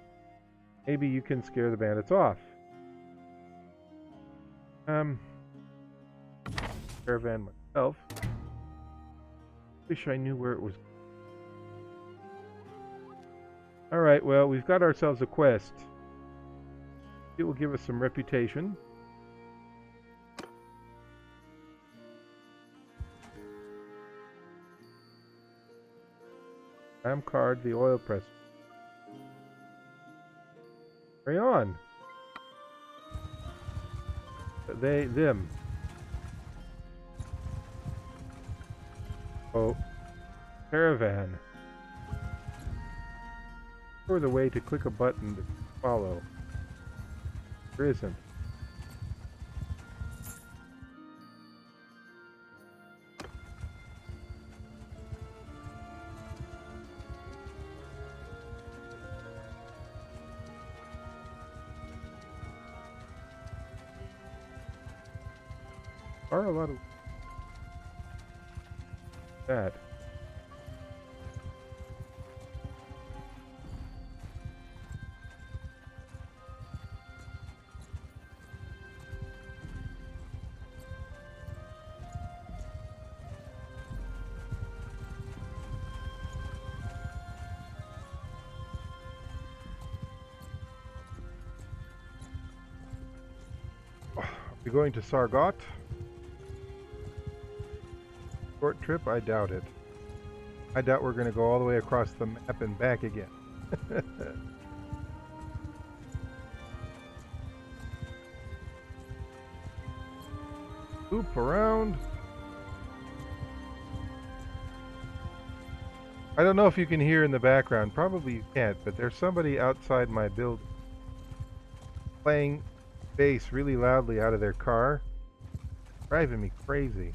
maybe you can scare the bandits off. Caravan myself. Wish I knew where it was. Alright, well, we've got ourselves a quest. It will give us some reputation. Card the oil press. Carry on. Them. Oh, caravan. Or the way to click a button to follow. There isn't. Are a lot of that. We're going to Sargot. Short trip? I doubt it. I doubt we're going to go all the way across the map and back again. Loop around. I don't know if you can hear in the background. Probably you can't, but there's somebody outside my building playing bass really loudly out of their car. Driving me crazy.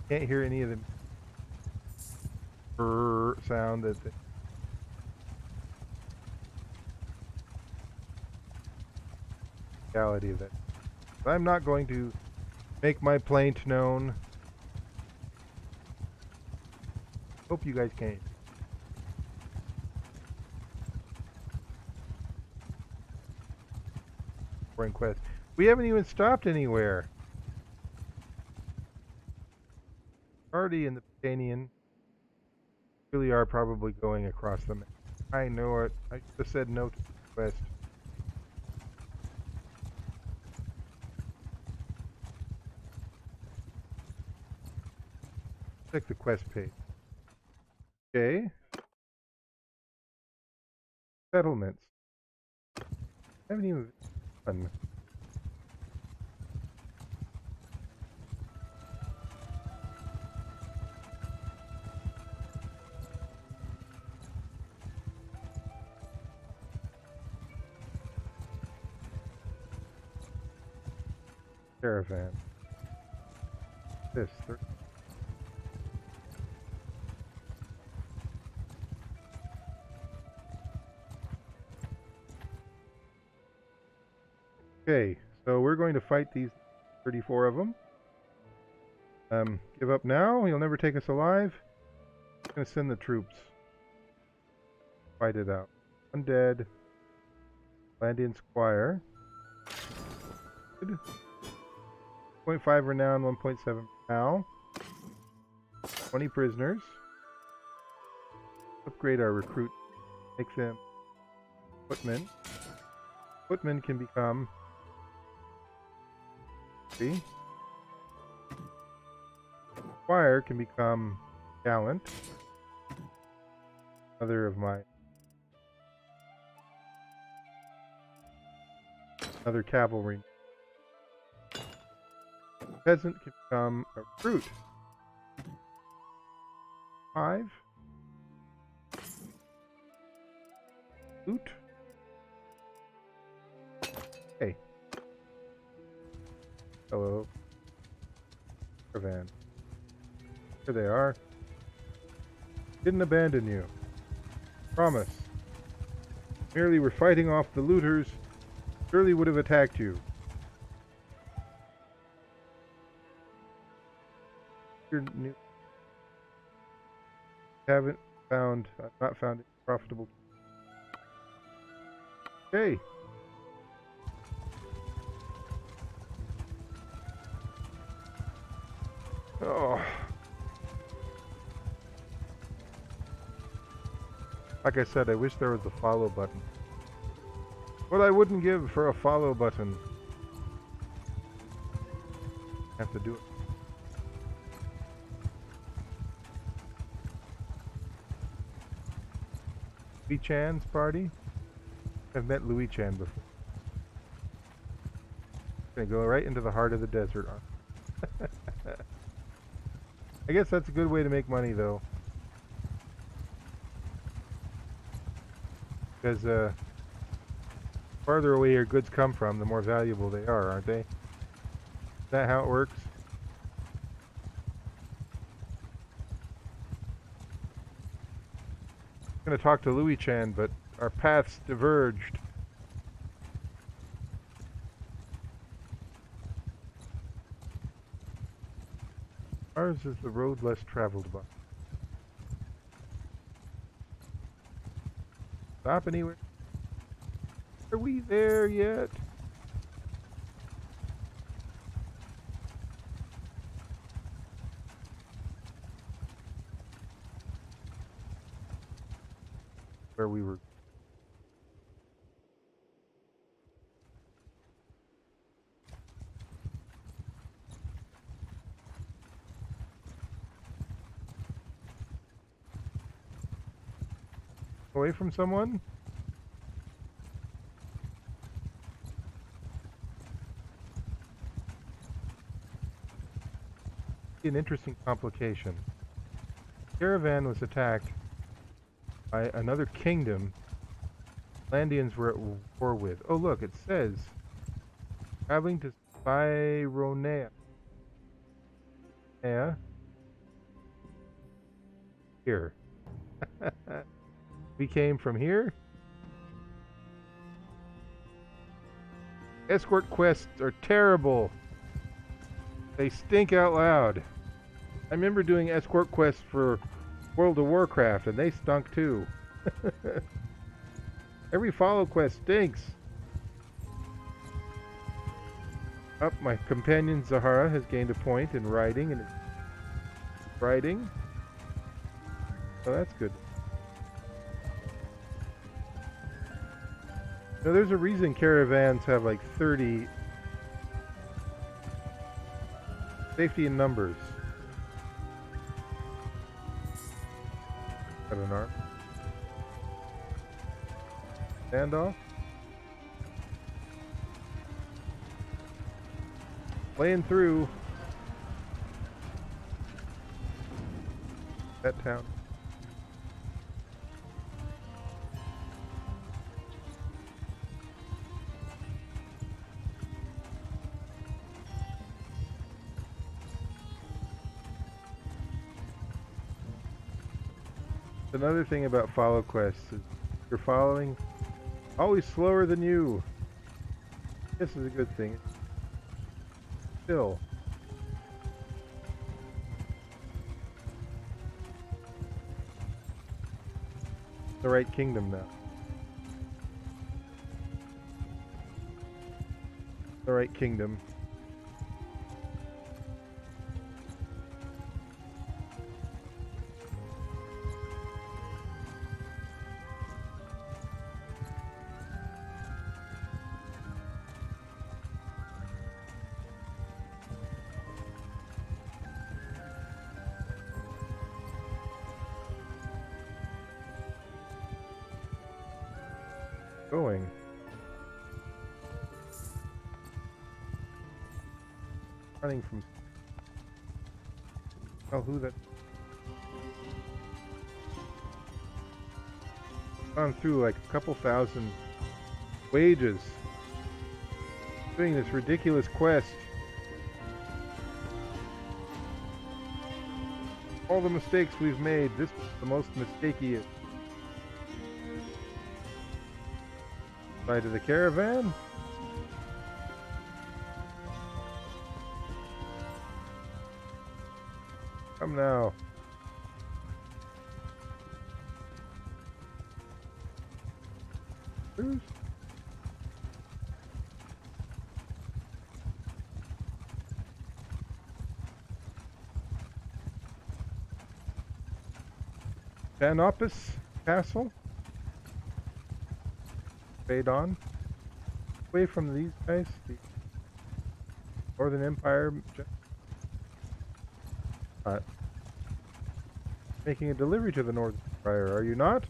Can't hear any of the brrr sound that the reality of that. I'm not going to make my plaint known. Hope you guys can. Boring quest. We haven't even stopped anywhere. Hardy and the Botanian really are probably going across the map. I know it. I just said no to the quest. Check the quest page. Okay. Settlements. I haven't even done. Caravan. This. Okay, so we're going to fight these 34 of them. Give up now. He'll never take us alive. I'm going to send the troops. Fight it out. Undead. Landian Squire. Good. 0.5 renown, 1.7 pal. 20 prisoners. Upgrade our recruit. Make them footmen. Footmen can become 3. Squire can become gallant. Another cavalry. Peasant can become a recruit. 5. Loot. Hey. Hello. Caravan. Here they are. Didn't abandon you. Promise. Merely were fighting off the looters. Surely would have attacked you. You're new. Haven't found. I've not found it profitable. Okay. Oh. Like I said, I wish there was a follow button. What I wouldn't give for a follow button. Have to do it. Louis Chan's party? I've met Louis Chan before. Gonna go right into the heart of the desert. I guess that's a good way to make money, though. Because farther away your goods come from, the more valuable they are, aren't they? Is that how it works? I'm gonna talk to Louis Chan, but our paths diverged. Ours is the road less traveled by. Stop anywhere? Are we there yet? Where we were. Away from someone? An interesting complication. Caravan was attacked by another kingdom Landians were at war with. Oh look, it says traveling to Spyronea. Yeah. Here. We came from here. Escort quests are terrible. They stink out loud. I remember doing escort quests for World of Warcraft, and they stunk too. Every follow quest stinks. Up, my companion Zahara has gained a point in riding and riding. So that's good. Now there's a reason caravans have like 30 safety in numbers. Got an arm. Standoff. Playing through that town. Another thing about follow quests is you're following always slower than you. This is a good thing. Still. The right kingdom now. The right kingdom. Going. Running from. Oh, who that? Gone through like a couple thousand wages doing this ridiculous quest. All the mistakes we've made, this was the most mistakey. Side of the caravan. Come now. Who's Canopus Castle? Fade on. Away from these guys. The Northern Empire. Making a delivery to the Northern Empire, are you not?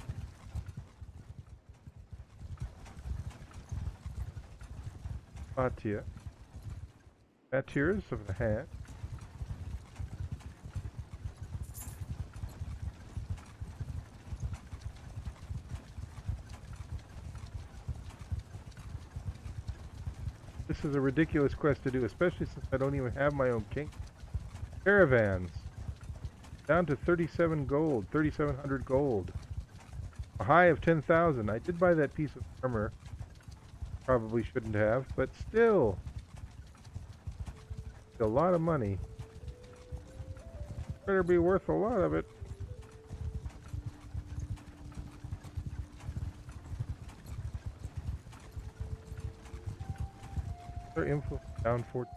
Batia. Batirs of the hand. This is a ridiculous quest to do, especially since I don't even have my own king. Caravans. Down to 37 gold, 3,700 gold. A high of 10,000. I did buy that piece of armor. Probably shouldn't have, but still. It's a lot of money. Better be worth a lot of it. Their influence down 14.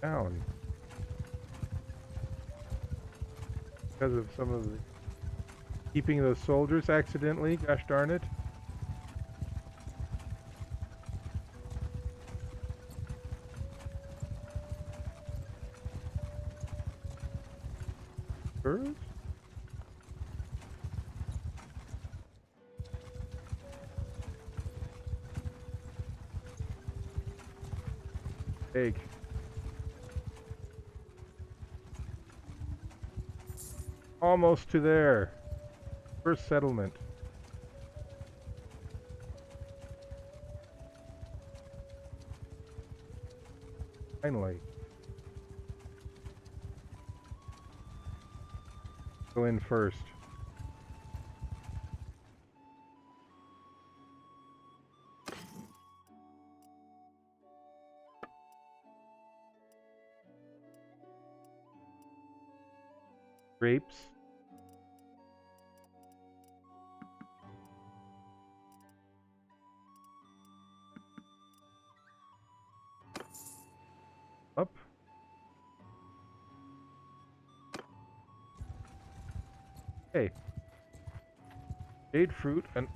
Down. Because of some of the keeping those soldiers accidentally, gosh darn it. Birds? Egg. Almost to there. First settlement. Finally. Go in first. Grapes. Up. Okay. Jade fruit and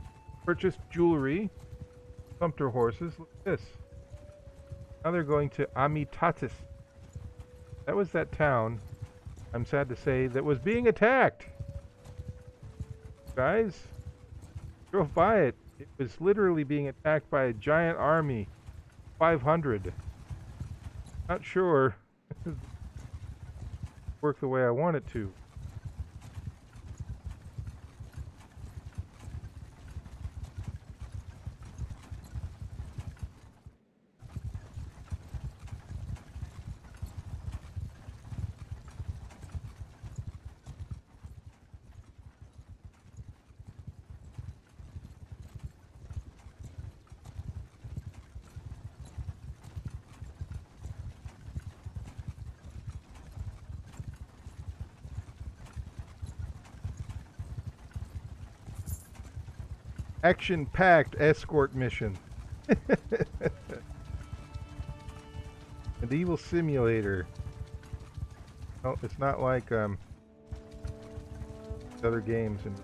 purchased jewelry. Sumpter horses. Look at this. Now they're going to Amitatis. That was that town, I'm sad to say, that was being attacked. Guys, drove by it. It was literally being attacked by a giant army. 500. Not sure work the way I want it to. Action-packed escort mission. Medieval simulator. Oh, it's not like other games and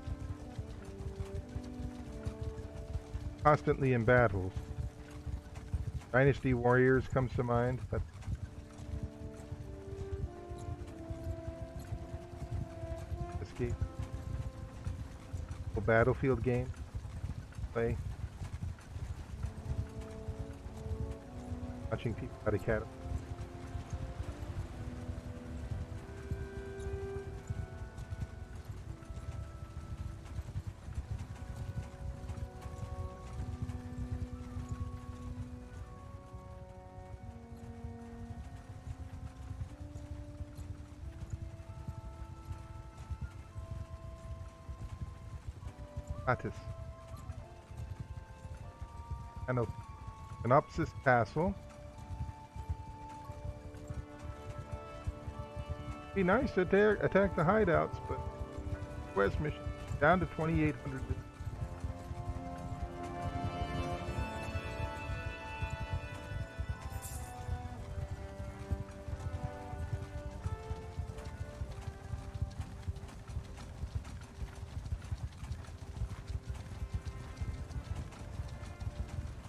constantly in battles. Dynasty Warriors comes to mind. That's escape. A battlefield game. Play. Watching people out of cattle. Attis. Canopsis Castle. Be nice to attack the hideouts, but quest mission down to 2,800.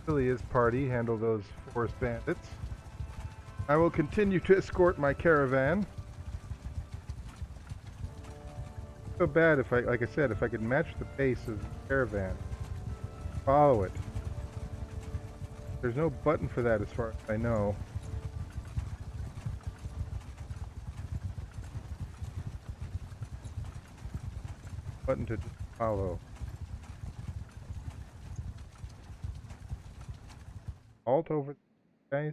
Celia's party handle those forest bandits. I will continue to escort my caravan. So bad if like I said, if I could match the pace of the caravan, follow it. There's no button for that as far as I know. Button to just follow. Alt over, guys.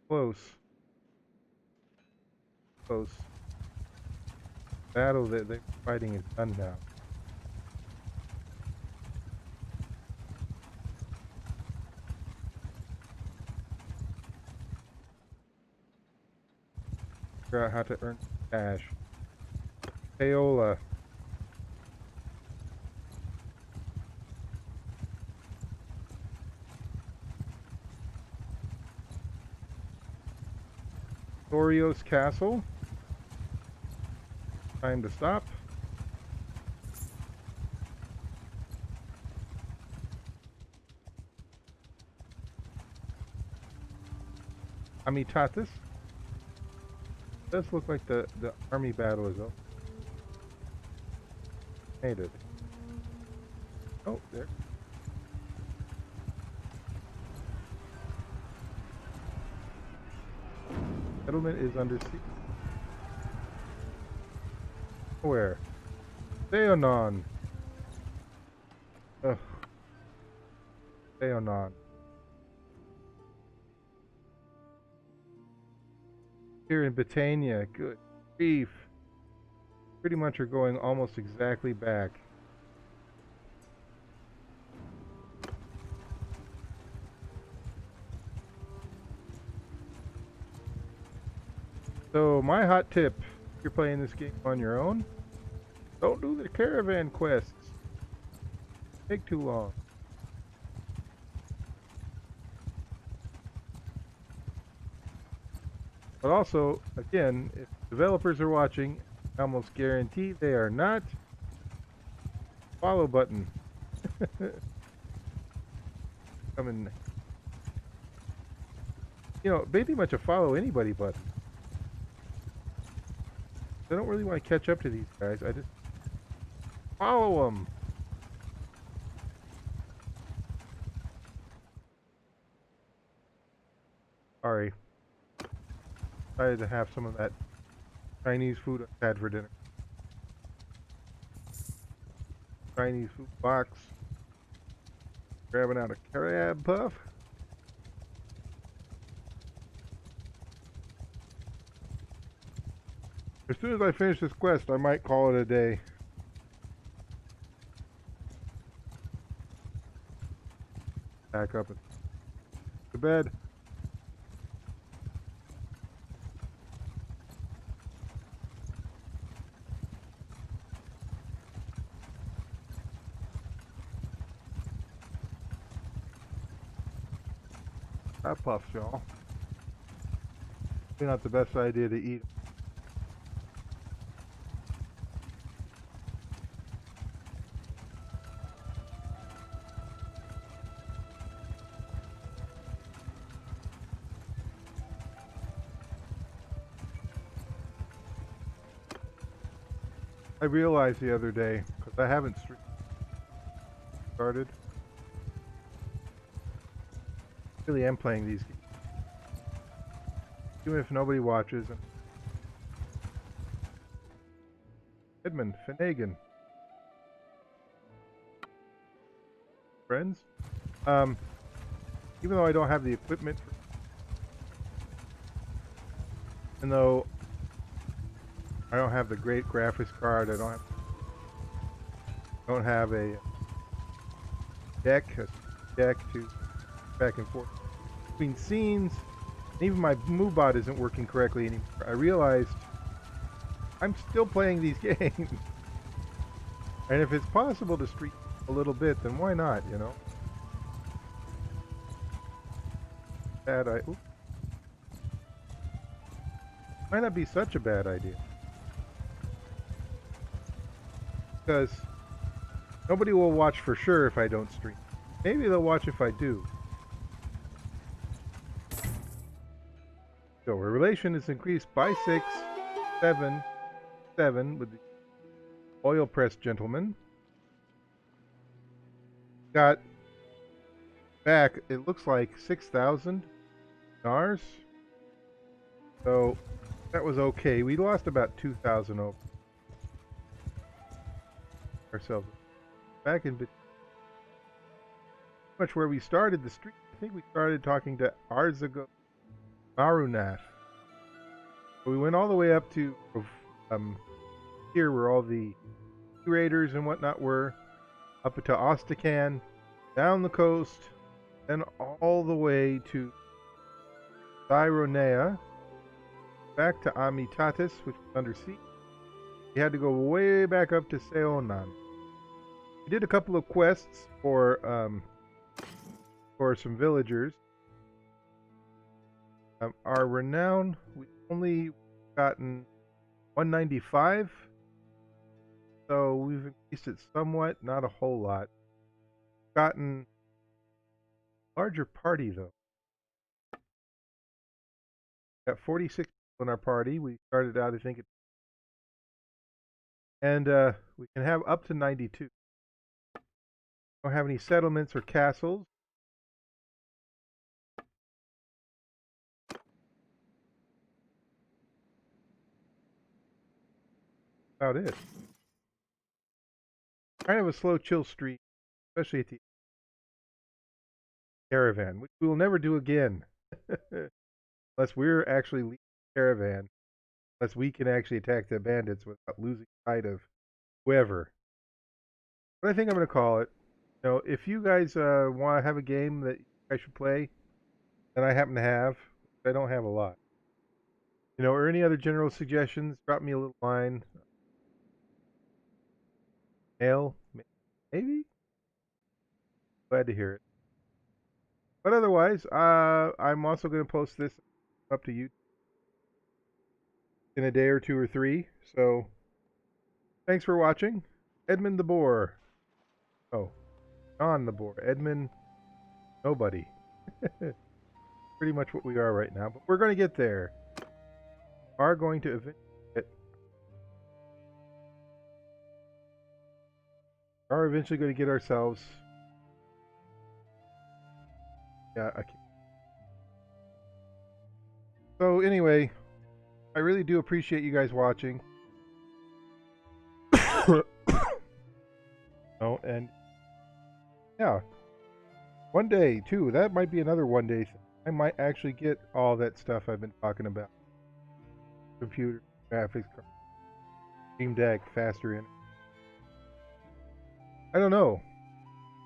Close. Close. Battle that they're fighting is done now. Figure out how to earn cash. Paola. Thorios Castle. Time to stop. Amitatis. Does look like the army battle is over. Made it. Oh, there. Settlement is under siege. Where? Theonon. Ugh. Theonon. Here in Britannia, good grief. Pretty much are going almost exactly back. So my hot tip, if you're playing this game on your own, don't do the caravan quests. Take too long. But also, again, if developers are watching, I almost guarantee they are not. Follow button. Coming. You know, pretty much a follow anybody button. I don't really want to catch up to these guys. I just follow them. Sorry. Decided to have some of that Chinese food I had for dinner. Chinese food box. Grabbing out a crab puff. As soon as I finish this quest, I might call it a day. Back up and to bed. That puffs, y'all. Probably not the best idea to eat. I realized the other day, because I haven't started. I really am playing these games. Even if nobody watches. Edmund, Finnegan. Friends? Even though I don't have the equipment Even though I don't have the great graphics card, I don't have a deck to back and forth between scenes. Even my MoveBot isn't working correctly anymore. I realized I'm still playing these games. And if it's possible to stream a little bit, then why not, you know? Might not be such a bad idea. Because nobody will watch for sure if I don't stream. Maybe they'll watch if I do. So our relation is increased by 6, 7, 7 with the oil press gentleman. Got back, it looks like 6,000 dinars. So that was okay. We lost about 2,000 over ourselves. Back in much where we started the street. I think we started talking to Arzago Marunath. We went all the way up to here where all the raiders and whatnot were, up to Ostakan, down the coast, and all the way to Thyronea, back to Amitatis, which was under siege. We had to go way back up to Seonan. We did a couple of quests for some villagers. Our renown, we've only gotten 195, so we've increased it somewhat, not a whole lot. Gotten a larger party though. Got 46 people in our party. We started out, I think, and we can have up to 92. Don't have any settlements or castles. About it. Kind of a slow, chill streak, especially at the caravan, which we will never do again, unless we're actually leading the caravan, unless we can actually attack the bandits without losing sight of whoever. But I think I'm going to call it. You know, if you guys want to have a game that I should play, that I happen to have, I don't have a lot. You know, or any other general suggestions, drop me a little line. Mail, maybe? Glad to hear it. But otherwise, I'm also going to post this up to you in a day or two or three. So, thanks for watching. Edmund the Boar. Oh, John the Boar. Edmund, nobody. Pretty much what we are right now. But we're going to get there. Are going to eventually get. Are eventually going to get ourselves. Yeah, I can't. So anyway, I really do appreciate you guys watching. Oh, and yeah, one day too. That might be another one day thing. I might actually get all that stuff I've been talking about. Computer, graphics card, Steam Deck, faster in. I don't know.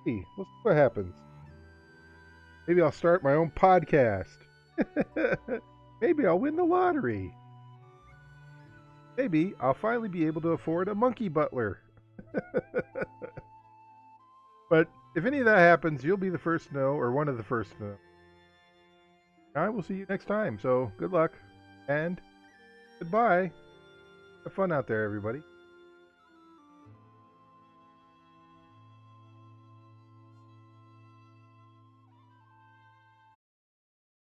Hey, we'll see what happens. Maybe I'll start my own podcast. Maybe I'll win the lottery. Maybe I'll finally be able to afford a monkey butler. But if any of that happens, you'll be the first to know, or one of the first to know. I will see you next time. So good luck and goodbye. Have fun out there, everybody.